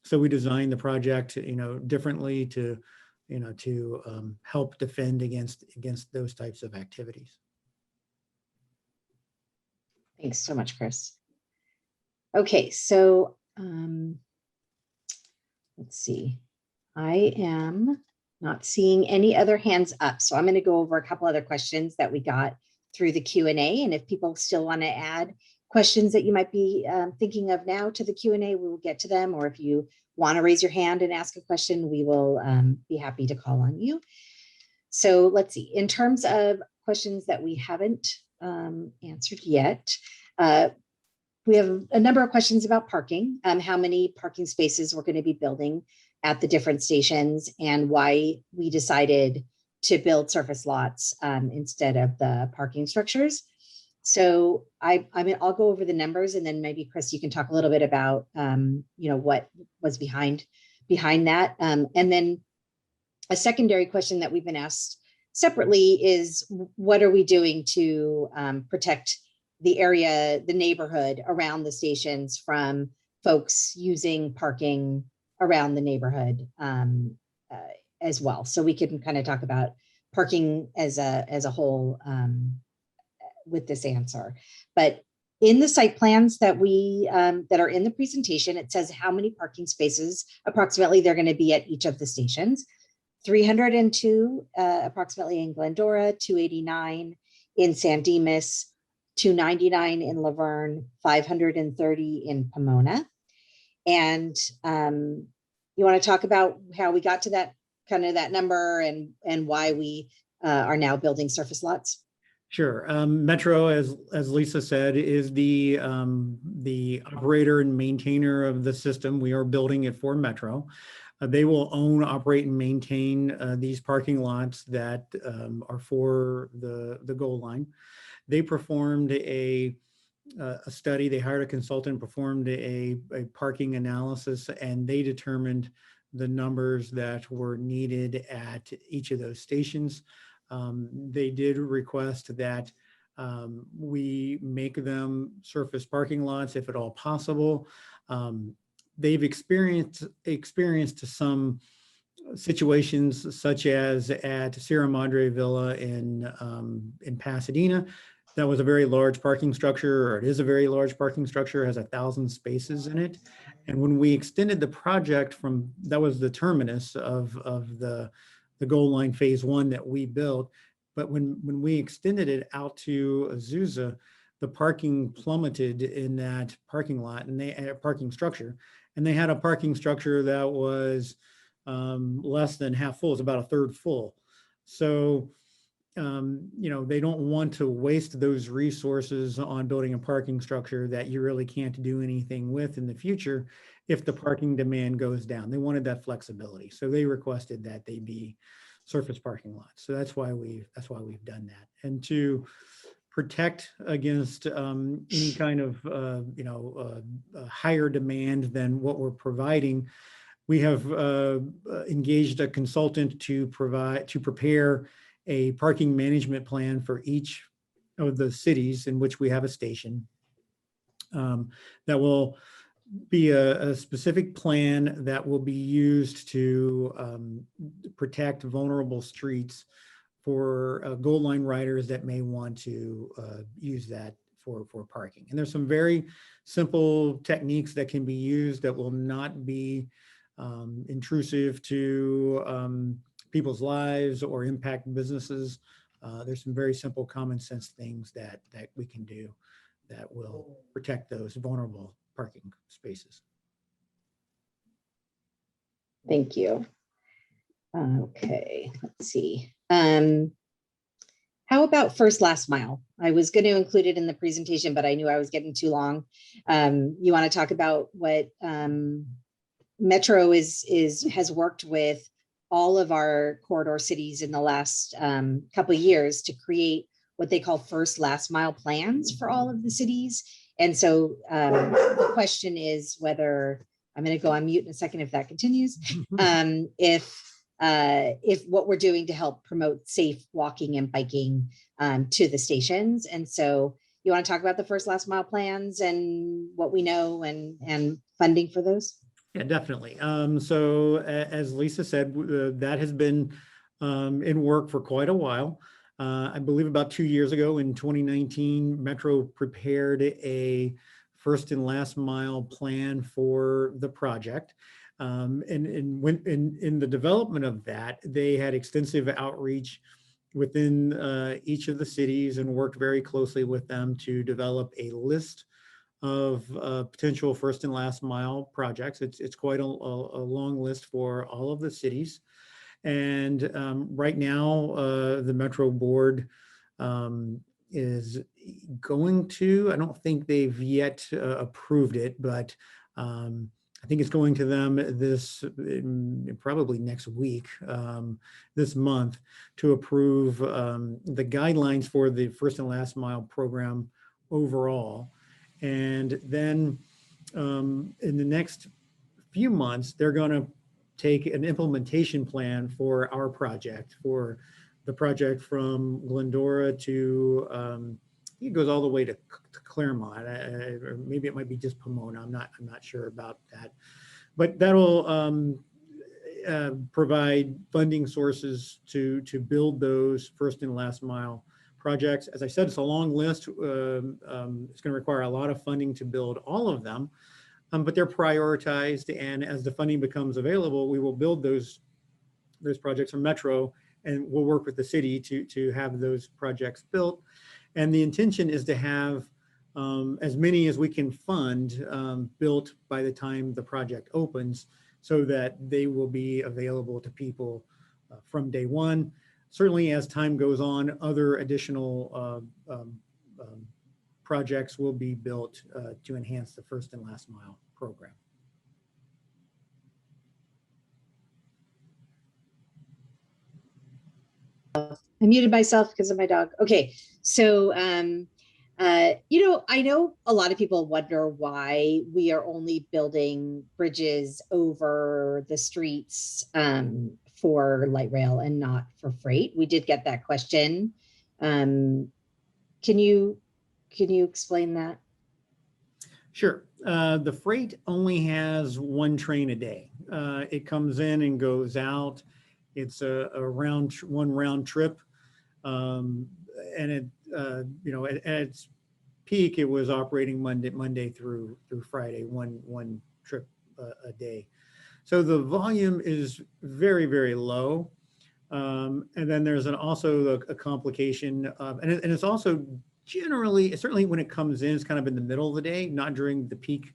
so we designed the project, differently to help defend against those types of activities. Thanks so much, Chris. Okay, so let's see. I am not seeing any other hands up, so I'm going to go over a couple other questions that we got through the Q&A, and if people still want to add questions that you might be thinking of now to the Q&A, we will get to them, or if you want to raise your hand and ask a question, we will be happy to call on you. So let's see, in terms of questions that we haven't answered yet, we have a number of questions about parking, how many parking spaces we're going to be building at the different stations, and why we decided to build surface lots instead of the parking structures. So I'll go over the numbers, and then maybe Chris, you can talk a little bit about what was behind that. And then a secondary question that we've been asked separately is, what are we doing to protect the area, the neighborhood around the stations from folks using parking around the neighborhood as well? So we can kind of talk about parking as a whole with this answer. But in the site plans that we that are in the presentation, it says how many parking spaces approximately they're going to be at each of the stations. 302 approximately in Glendora, 289 in San Dimas, 299 in Laverne, 530 in Pomona. And you want to talk about how we got to that that number and why we are now building surface lots? Sure. Metro, as Lisa said, is the operator and maintainer of the system. We are building it for Metro. They will own, operate, and maintain these parking lots that are for the goal line. They performed a study. They hired a consultant, performed a parking analysis, and they determined the numbers that were needed at each of those stations. They did request that we make them surface parking lots if at all possible. They've experienced some situations such as at Sierra Madre Villa in Pasadena. That was a very large parking structure, or it is a very large parking structure, has 1,000 spaces in it. And when we extended the project from, that was the terminus of the goal line phase 1 that we built. But when we extended it out to Azusa, the parking plummeted in that parking lot, and they had a parking structure, and they had a parking structure that was less than half full. It's about a third full. So, they don't want to waste those resources on building a parking structure that you really can't do anything with in the future if the parking demand goes down. They wanted that flexibility, so they requested that they be surface parking lots. So that's why we've done that, and to protect against any kind of higher demand than what we're providing. We have engaged a consultant to prepare a parking management plan for each of the cities in which we have a station. That will be a specific plan that will be used to protect vulnerable streets for goal line riders that may want to use that for parking. And there's some very simple techniques that can be used that will not be intrusive to people's lives or impact businesses. There's some very simple common sense things that we can do that will protect those vulnerable parking spaces. Thank you. Okay, let's see. How about first last mile? I was going to include it in the presentation, but I knew I was getting too long. You want to talk about what Metro has worked with all of our corridor cities in the last couple of years to create what they call first last mile plans for all of the cities. And so the question is whether, I'm going to go on mute in a second if that continues, if what we're doing to help promote safe walking and biking to the stations. And so you want to talk about the first last mile plans and what we know and funding for those? Yeah, definitely. So as Lisa said, that has been in work for quite a while. I believe about 2 years ago in 2019, Metro prepared a first and last mile plan for the project. And in the development of that, they had extensive outreach within each of the cities and worked very closely with them to develop a list of potential first and last mile projects. It's quite a long list for all of the cities. And right now, the Metro Board is going to, I don't think they've yet approved it, but I think it's going to them probably next week, this month, to approve the guidelines for the first and last mile program overall. And then in the next few months, they're going to take an implementation plan for our project, for the project from Glendora to, I think it goes all the way to Claremont, or maybe it might be just Pomona. I'm not sure about that, but that'll provide funding sources to build those first and last mile projects. As I said, it's a long list. It's going to require a lot of funding to build all of them. But they're prioritized, and as the funding becomes available, we will build those projects from Metro, and we'll work with the city to have those projects built. And the intention is to have as many as we can fund built by the time the project opens, so that they will be available to people from day one. Certainly, as time goes on, other additional projects will be built to enhance the first and last mile program. I muted myself because of my dog. Okay, so I know a lot of people wonder why we are only building bridges over the streets for light rail and not for freight. We did get that question. Can you explain that? Sure. The freight only has one train a day. It comes in and goes out. It's one round trip. And it, at its peak, it was operating Monday through Friday, one trip a day. So the volume is very, very low. And then there's also a complication of, and it's also generally, certainly when it comes in, it's kind of in the middle of the day, not during the peak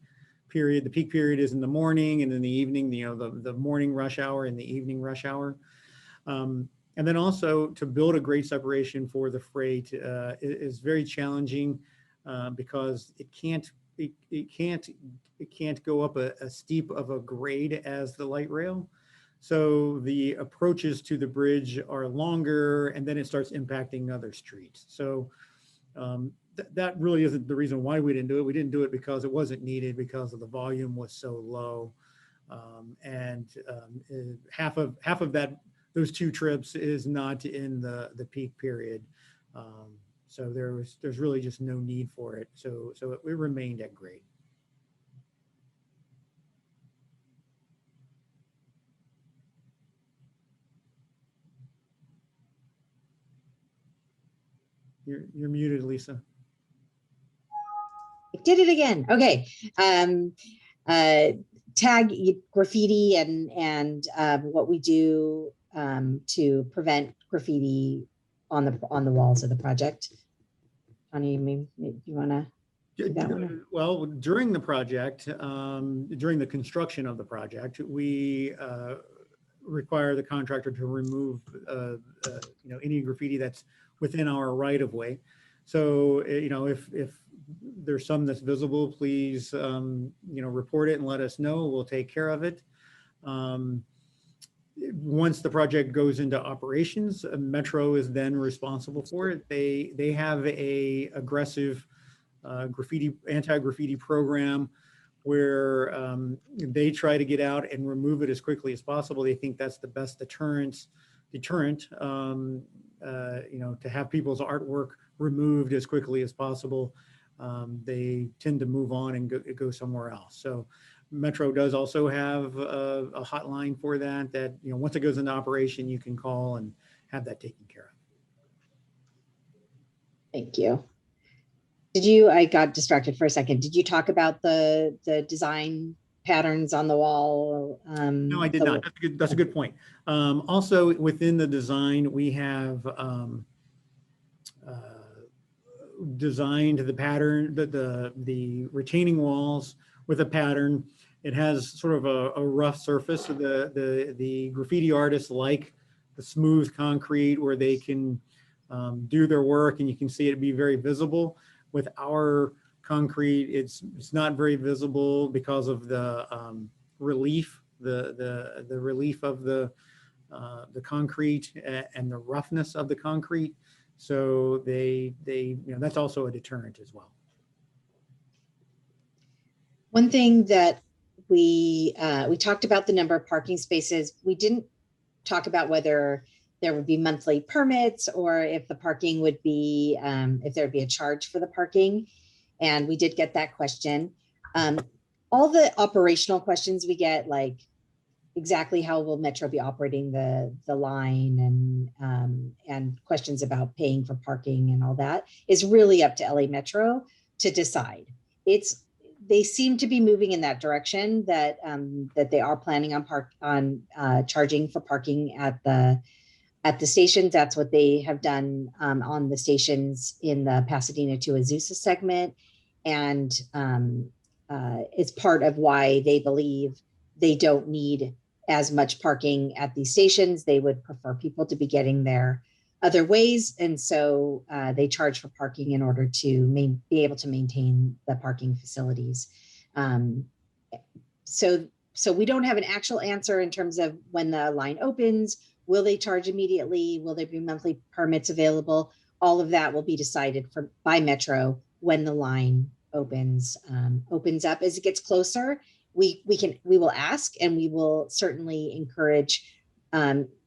period. The peak period is in the morning and in the evening, the morning rush hour and the evening rush hour. And then also to build a grade separation for the freight is very challenging because it can't go up a steep of a grade as the light rail. So the approaches to the bridge are longer, and then it starts impacting other streets. So that really isn't the reason why we didn't do it. We didn't do it because it wasn't needed, because of the volume was so low. Half of those two trips is not in the peak period. So there's really just no need for it. So it remained at grade. You're muted, Lisa. I did it again. Okay. Tag graffiti and what we do to prevent graffiti on the walls of the project. Tony, maybe you want to do that one? Well, during the project, during the construction of the project, we require the contractor to remove any graffiti that's within our right of way. So if there's some that's visible, please report it and let us know. We'll take care of it. once the project goes into operations, Metro is then responsible for it. They have a aggressive anti-graffiti program where they try to get out and remove it as quickly as possible. They think that's the best deterrent, to have people's artwork removed as quickly as possible. They tend to move on and go somewhere else. So Metro does also have a hotline for that, once it goes into operation, you can call and have that taken care of. Thank you. I got distracted for a second. Did you talk about the design patterns on the wall? No, I did not. That's a good point. Also within the design, we have designed the pattern, the retaining walls with a pattern. It has sort of a rough surface. So the graffiti artists like the smooth concrete where they can do their work and you can see it be very visible. With our concrete, it's not very visible because of the relief, the relief of the concrete and the roughness of the concrete. So that's also a deterrent as well. One thing that we talked about the number of parking spaces. We didn't talk about whether there would be monthly permits or if the parking would be, if there'd be a charge for the parking. And we did get that question. All the operational questions we get, like exactly how will Metro be operating the line and questions about paying for parking and all that is really up to LA Metro to decide. They seem to be moving in that direction, that they are planning on charging for parking at the stations. That's what they have done on the stations in the Pasadena to Azusa segment. And it's part of why they believe they don't need as much parking at these stations. They would prefer people to be getting there other ways. And so they charge for parking in order to be able to maintain the parking facilities. So we don't have an actual answer in terms of when the line opens. Will they charge immediately? Will there be monthly permits available? All of that will be decided by Metro when the line opens up. As it gets closer, we will ask, and we will certainly encourage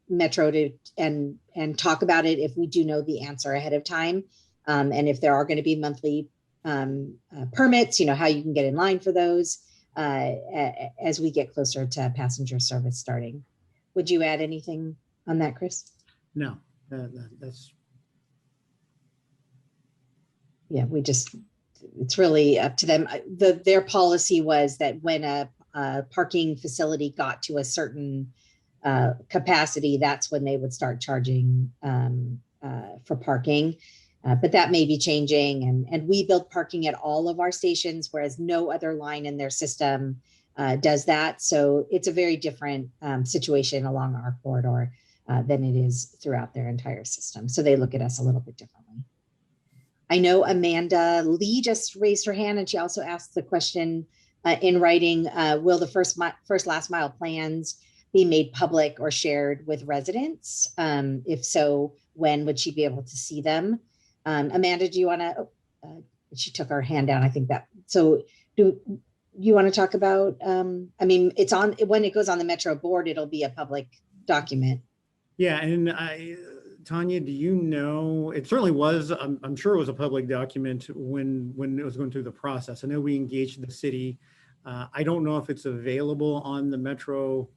Metro to and talk about it if we do know the answer ahead of time. And if there are going to be monthly permits, how you can get in line for those as we get closer to passenger service starting. Would you add anything on that, Chris? No, that's. Yeah, it's really up to them. Their policy was that when a parking facility got to a certain capacity, that's when they would start charging for parking. But that may be changing. And we build parking at all of our stations, whereas no other line in their system does that. So it's a very different situation along our corridor than it is throughout their entire system. So they look at us a little bit differently. I know Amanda Lee just raised her hand, and she also asked the question in writing, will the first last mile plans be made public or shared with residents? If so, when would she be able to see them? Amanda, do you want to, she took her hand down, I think that, so do you want to talk about, I mean, it's on, when it goes on the Metro board, it'll be a public document. Yeah, and Tanya, do you know, it certainly was, I'm sure it was a public document when it was going through the process. I know we engaged the city. I don't know if it's available on the Metro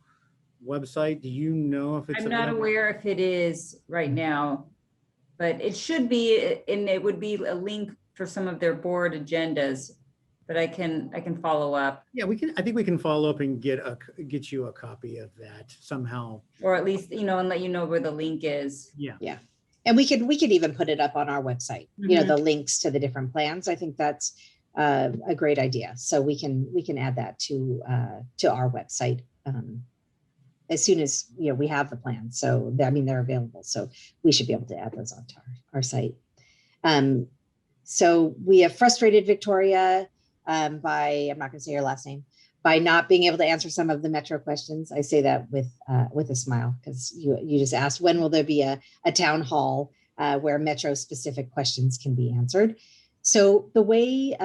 website. Do you know if it's I'm not aware if it is right now, but it should be, and it would be a link for some of their board agendas, but I can follow up. Yeah, I think we can follow up and get you a copy of that somehow. Or at least, and let you know where the link is. Yeah. Yeah. And we could even put it up on our website, the links to the different plans. I think that's a great idea. So we can add that to our website as soon as we have the plan. So they're available. So we should be able to add those onto our site. So we have Frustrated Victoria by, I'm not going to say your last name, by not being able to answer some of the Metro questions. I say that with a smile, because you just asked, when will there be a town hall where Metro specific questions can be answered? So the way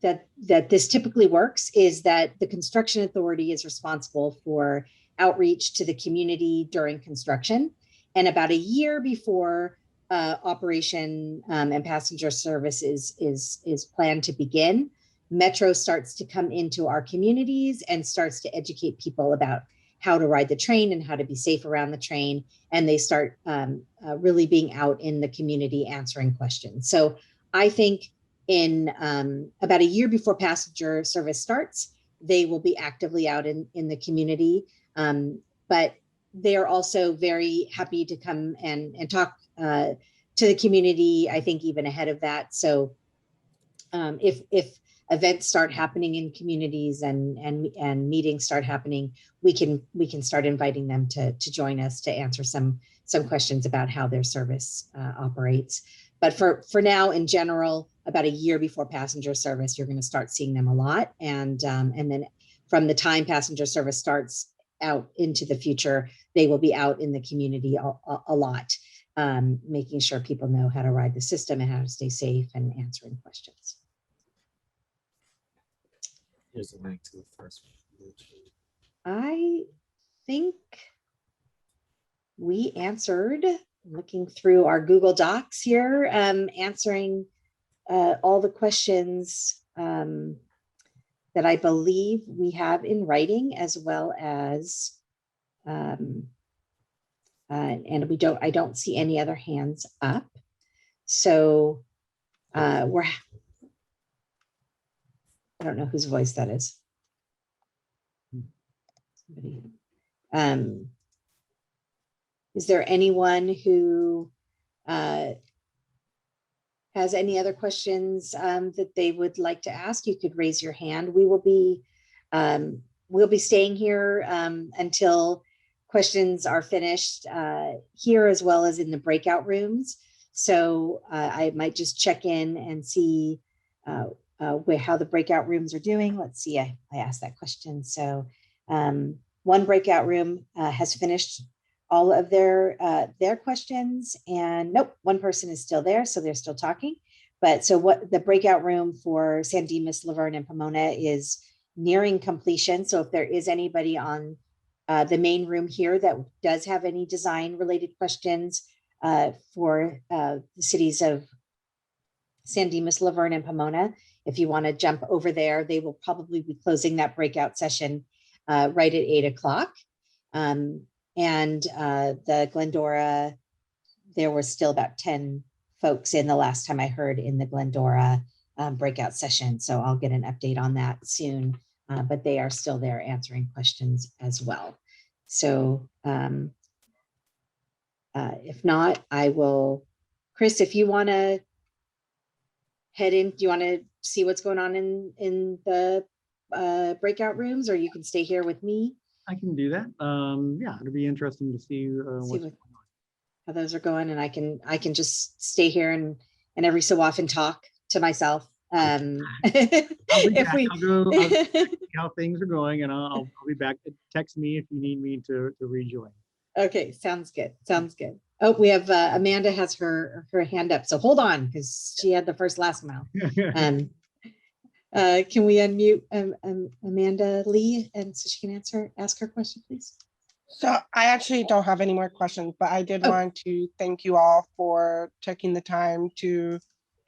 that this typically works is that the construction authority is responsible for outreach to the community during construction. And about a year before operation and passenger service is planned to begin, Metro starts to come into our communities and starts to educate people about how to ride the train and how to be safe around the train. And they start really being out in the community answering questions. So I think in about a year before passenger service starts, they will be actively out in the community. But they are also very happy to come and talk to the community, I think even ahead of that. So if events start happening in communities and meetings start happening, we can start inviting them to join us to answer some questions about how their service operates. But for now, in general, about a year before passenger service, you're going to start seeing them a lot. And then from the time passenger service starts out into the future, they will be out in the community a lot, making sure people know how to ride the system and how to stay safe and answering questions. Here's the link to the first one. I think we answered, looking through our Google Docs here, answering all the questions that I believe we have in writing, as well as, and I don't see any other hands up. So I don't know whose voice that is. Somebody. Is there anyone who has any other questions that they would like to ask? You could raise your hand. We'll be staying here until questions are finished here, as well as in the breakout rooms. So I might just check in and see how the breakout rooms are doing. Let's see, I asked that question. So one breakout room has finished all of their questions, and nope, one person is still there, so they're still talking. But so what the breakout room for San Dimas, Laverne, and Pomona is nearing completion. So if there is anybody on the main room here that does have any design related questions for the cities of San Dimas, Laverne, and Pomona, if you want to jump over there, they will probably be closing that breakout session right at 8 o'clock. And the Glendora, there were still about 10 folks in the last time I heard in the Glendora breakout session. So I'll get an update on that soon, but they are still there answering questions as well. So if not, I will, Chris, if you want to head in, do you want to see what's going on in the breakout rooms, or you can stay here with me? I can do that. Yeah, it'll be interesting to see what's going on. How those are going, and I can just stay here and every so often talk to myself. I'll go see how things are going, and I'll be back. Text me if you need me to rejoin. Okay, sounds good. Sounds good. Oh, we have Amanda has her hand up, so hold on, because she had the last mile. Can we unmute Amanda Lee, and so she can ask her question, please? So I actually don't have any more questions, but I did want to thank you all for taking the time to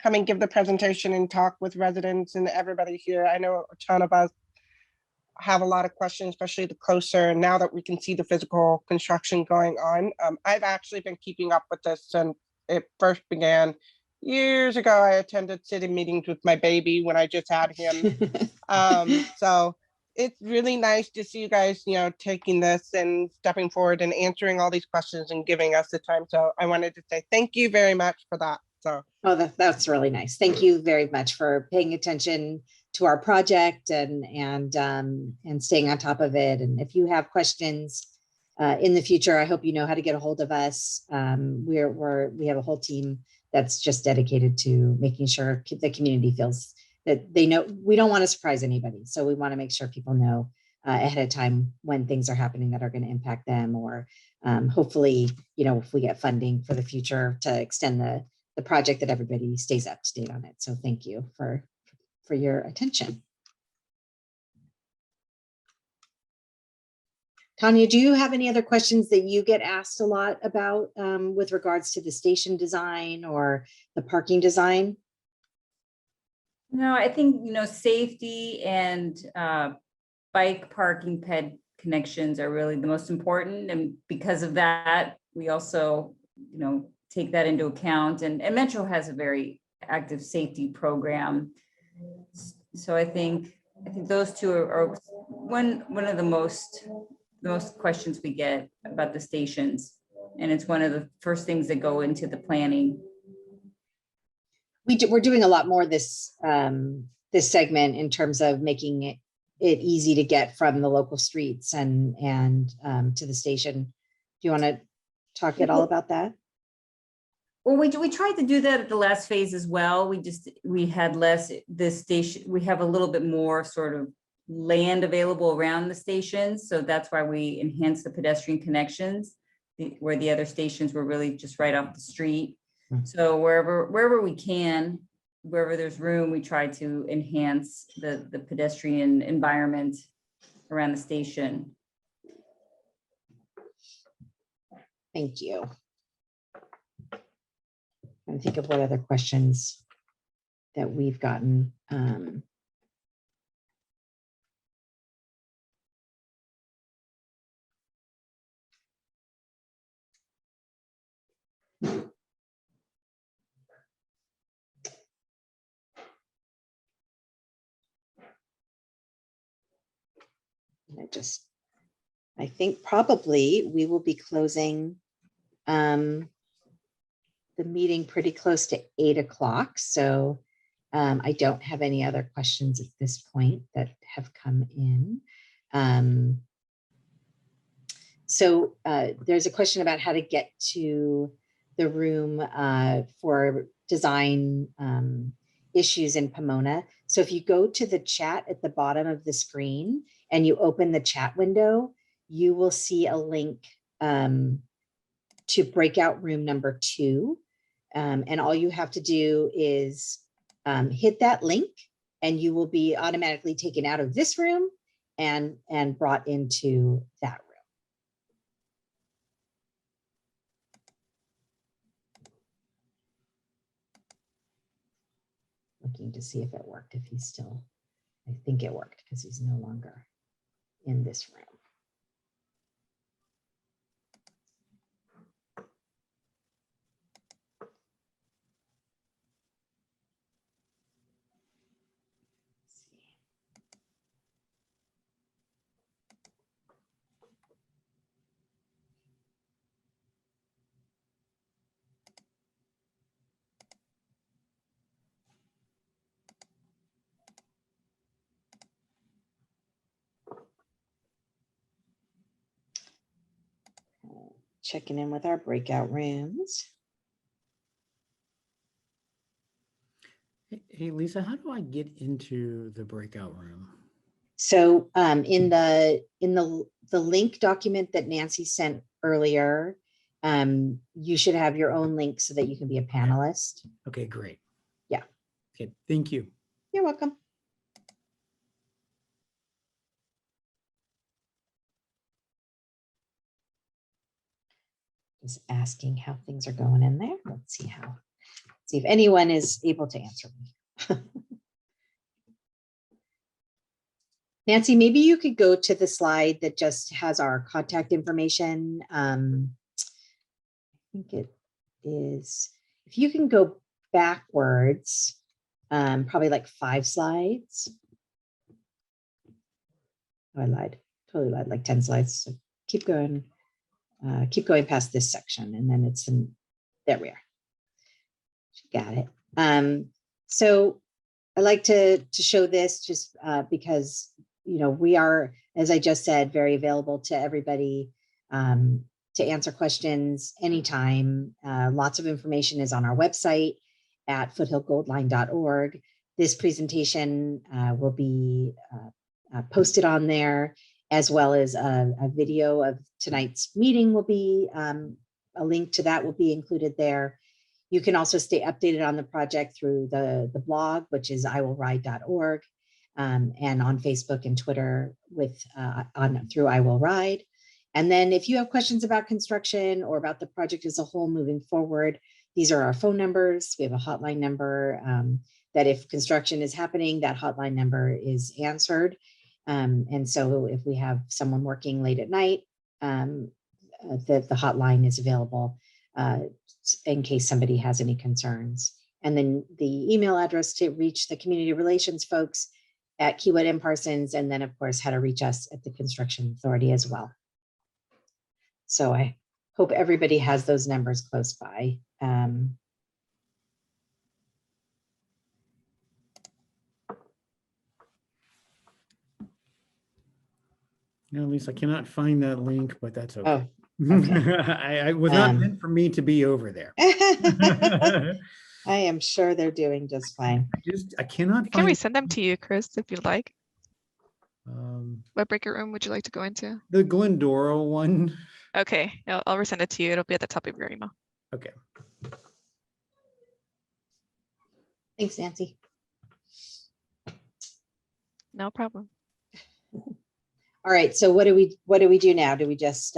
come and give the presentation and talk with residents and everybody here. I know a ton of us have a lot of questions, especially the closer, and now that we can see the physical construction going on. I've actually been keeping up with this since it first began. Years ago, I attended city meetings with my baby when I just had him. So it's really nice to see you guys, taking this and stepping forward and answering all these questions and giving us the time. So I wanted to say thank you very much for that. So, that's really nice. Thank you very much for paying attention to our project and staying on top of it. And if you have questions in the future, I hope you know how to get a hold of us. We have a whole team that's just dedicated to making sure the community feels that they know. We don't want to surprise anybody. So we want to make sure people know ahead of time when things are happening that are going to impact them, or hopefully, if we get funding for the future to extend the project, that everybody stays up to date on it. So thank you for your attention. Tanya, do you have any other questions that you get asked a lot about with regards to the station design or the parking design? No, I think, safety and bike parking ped connections are really the most important. And because of that, we also, take that into account. And Metro has a very active safety program. So I think those two are one of the most questions we get about the stations. And it's one of the first things that go into the planning. We're doing a lot more this segment in terms of making it easy to get from the local streets and to the station. Do you want to talk at all about that? Well, we tried to do that at the last phase as well. We had less this station. We have a little bit more sort of land available around the stations. So that's why we enhanced the pedestrian connections, where the other stations were really just right off the street. So wherever we can, wherever there's room, we try to enhance the pedestrian environment around the station. Thank you. I think of what other questions that we've gotten. I think probably we will be closing the meeting pretty close to 8 o'clock. So I don't have any other questions at this point that have come in. So there's a question about how to get to the room for design issues in Pomona. So if you go to the chat at the bottom of the screen and you open the chat window, you will see a link to breakout room number 2. And all you have to do is hit that link and you will be automatically taken out of this room and brought into that room. Looking to see if it worked, if he's still, I think it worked because he's no longer in this room. Checking in with our breakout rooms. Hey, Lisa, how do I get into the breakout room? So in the link document that Nancy sent earlier, you should have your own link so that you can be a panelist. Okay, great. Yeah. Okay, thank you. You're welcome. Just asking how things are going in there. Let's see if anyone is able to answer me. Nancy, maybe you could go to the slide that just has our contact information. I think it is, if you can go backwards, probably like 5 slides. Oh, I lied, totally lied, like 10 slides. So keep going past this section and then it's in, there we are. Got it. So I like to show this just because, we are, as I just said, very available to everybody to answer questions anytime. Lots of information is on our website at foothillgoldline.org. This presentation will be posted on there, as well as a video of tonight's meeting will be, a link to that will be included there. You can also stay updated on the project through the blog, which is iwillride.org, and on Facebook and Twitter through I Will Ride. And then if you have questions about construction or about the project as a whole moving forward, these are our phone numbers. We have a hotline number that if construction is happening, that hotline number is answered. And so if we have someone working late at night, the hotline is available in case somebody has any concerns. And then the email address to reach the community relations folks at Kiewit and Parsons, and then of course how to reach us at the Construction Authority as well. So I hope everybody has those numbers close by. No, Lisa, I cannot find that link, but that's okay. Oh, okay. I was not meant for me to be over there. I am sure they're doing just fine. I cannot I can find resend them to you, Chris, if you'd like. um, What breakout room would you like to go into? the Glendora one. Okay, I'll resend it to you. It'll be at the top of your email. Okay. Thanks, Nancy. No problem. All right, so what do we do now? Do we just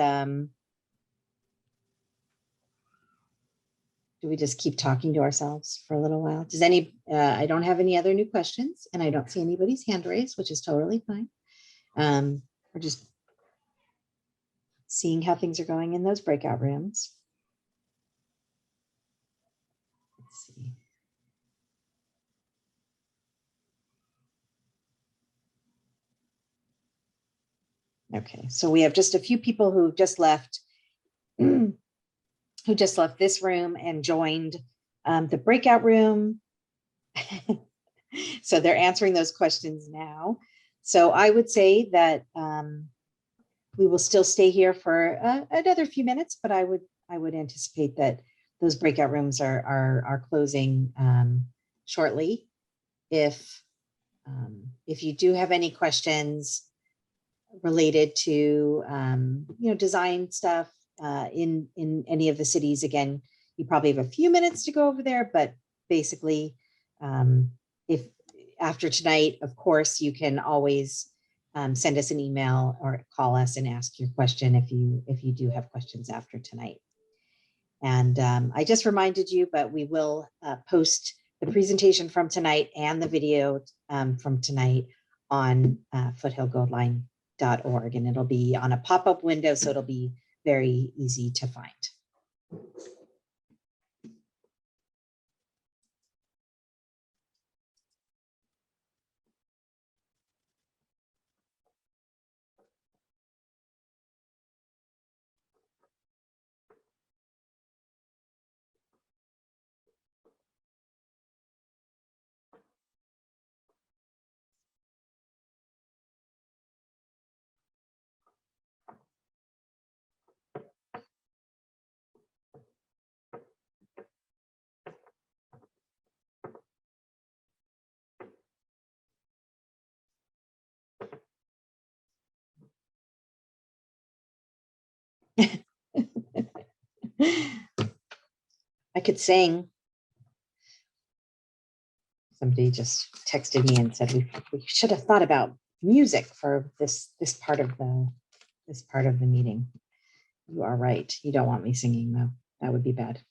keep talking to ourselves for a little while? Does I don't have any other new questions, and I don't see anybody's hand raised, which is totally fine. We're just seeing how things are going in those breakout rooms. Let's see. Okay, so we have just a few people who just left, this room and joined the breakout room. So they're answering those questions now. So I would say that we will still stay here for another few minutes, but I would anticipate that those breakout rooms are closing shortly. If you do have any questions related to design stuff in any of the cities, again, you probably have a few minutes to go over there, but basically if after tonight, of course, you can always send us an email or call us and ask your question if you do have questions after tonight. And I just reminded you, but we will post the presentation from tonight and the video from tonight on foothillgoldline.org, and it'll be on a pop-up window, so it'll be very easy to find. I could sing. Somebody just texted me and said we should have thought about music for this part of the meeting. You are right. You don't want me singing though. That would be bad.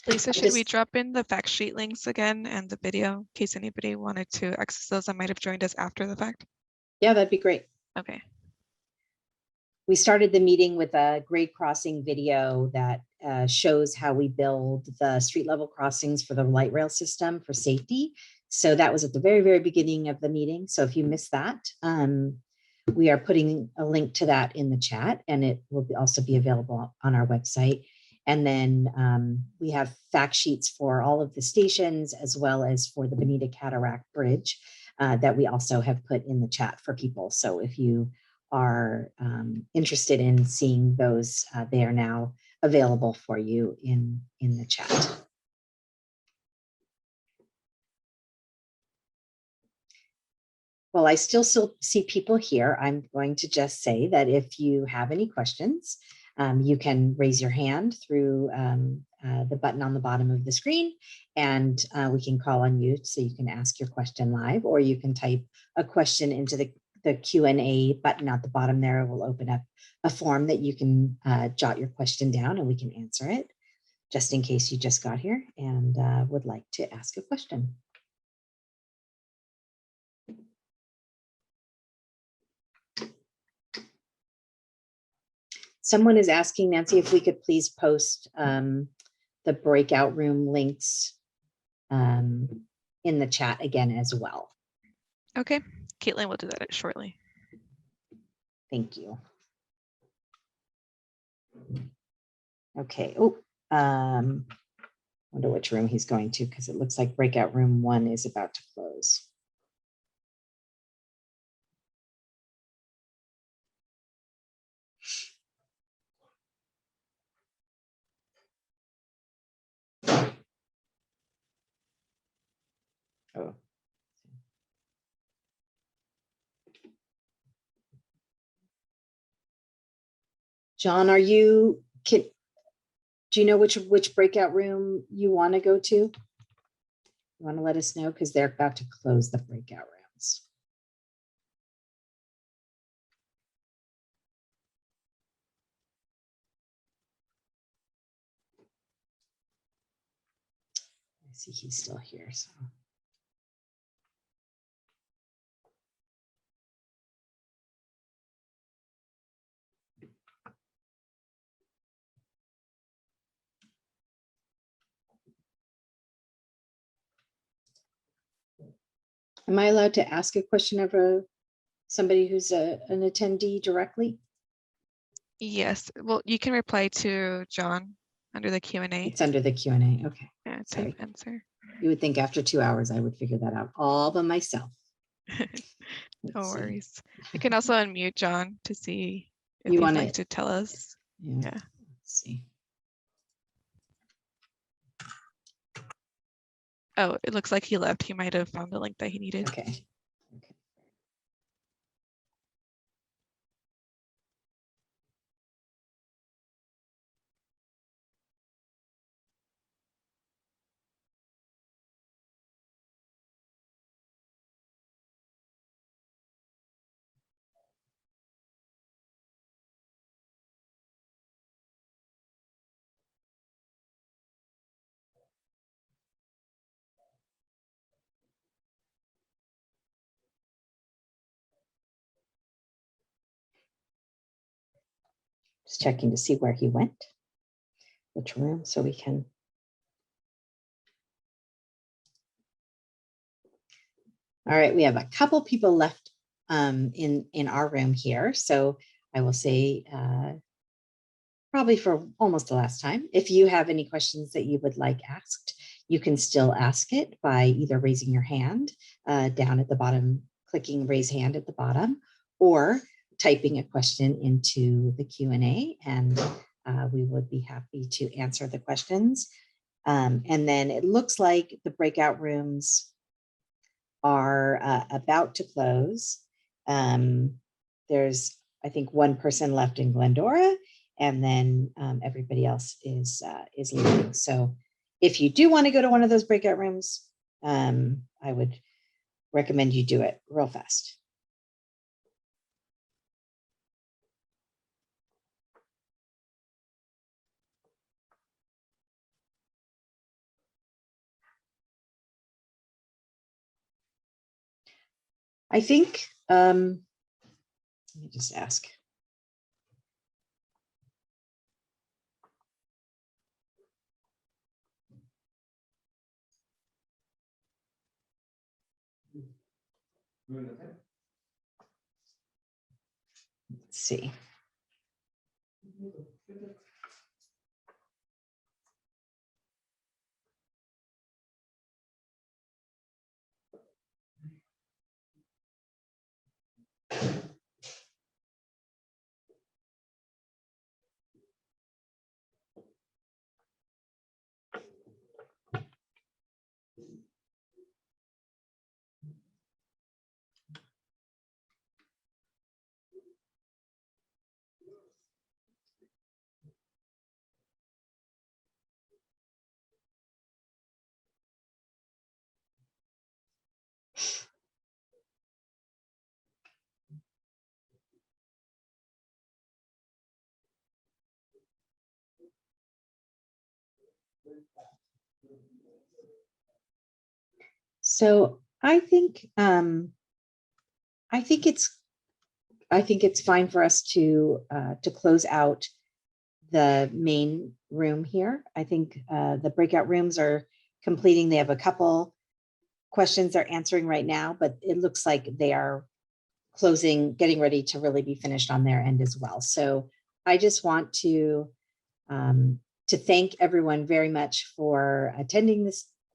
Lisa, should we drop in the fact sheet links again and the video in case anybody wanted to access those that might have joined us after the fact? Yeah, that'd be great. Okay. We started the meeting with a grade crossing video that shows how we build the street level crossings for the light rail system for safety. So that was at the very, very beginning of the meeting. So if you missed that, we are putting a link to that in the chat, and it will also be available on our website. And then we have fact sheets for all of the stations, as well as for the Bonita Cataract Bridge that we also have put in the chat for people. So if you are interested in seeing those, they are now available for you in the chat. Well, I still see people here. I'm going to just say that if you have any questions, you can raise your hand through the button on the bottom of the screen, and we can call on you so you can ask your question live, or you can type a question into the Q&A button at the bottom there. It will open up a form that you can jot your question down and we can answer it, just in case you just got here and would like to ask a question. Someone is asking, Nancy, if we could please post the breakout room links in the chat again as well. Okay, Caitlin will do that shortly. Thank you. Okay. Oh, wonder which room he's going to, because it looks like breakout room 1 is about to close. Oh. John, do you know which breakout room you want to go to? You want to let us know, because they're about to close the breakout rooms. I see he's still here, so. Am I allowed to ask a question of somebody who's an attendee directly? Yes, well, you can reply to John under the Q&A. It's under the Q&A. Okay. Yeah, Sorry. type answer. You would think after 2 hours I would figure that out all by myself. No worries. I can also unmute John to see if You he'd want like to tell us. Yeah. Yeah. Let's see. Oh, it looks like he left. He might have found the link that he needed. Okay. Okay. Just checking to see where he went, which room, so we can. All right, we have a couple people left in our room here. So I will say probably for almost the last time, if you have any questions that you would like asked, you can still ask it by either raising your hand down at the bottom, clicking raise hand at the bottom, or typing a question into the Q&A, and we would be happy to answer the questions. And then it looks like the breakout rooms are about to close. There's, I think, one person left in Glendora, and then everybody else is leaving. So if you do want to go to one of those breakout rooms, I would recommend you do it real fast. I think, let me just ask. Let's see. So I think it's fine for us to close out the main room here. I think the breakout rooms are completing. They have a couple questions they're answering right now, but it looks like they are closing, getting ready to really be finished on their end as well. So I just want to thank everyone very much for attending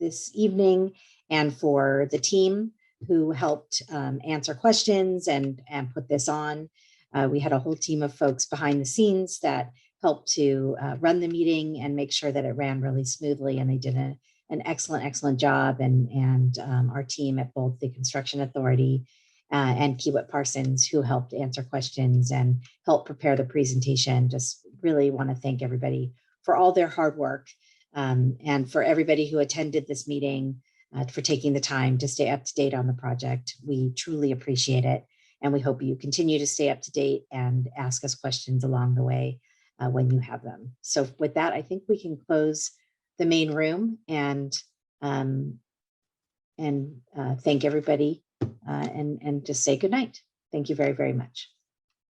this evening, and for the team who helped answer questions and put this on. We had a whole team of folks behind the scenes that helped to run the meeting and make sure that it ran really smoothly, and they did an excellent job. And our team at both the Construction Authority and Kiewit Parsons, who helped answer questions and help prepare the presentation. Just really want to thank everybody for all their hard work, and for everybody who attended this meeting, for taking the time to stay up to date on the project. We truly appreciate it, and we hope you continue to stay up to date and ask us questions along the way when you have them. So with that, I think we can close the main room and thank everybody, and just say good night. Thank you very, very much.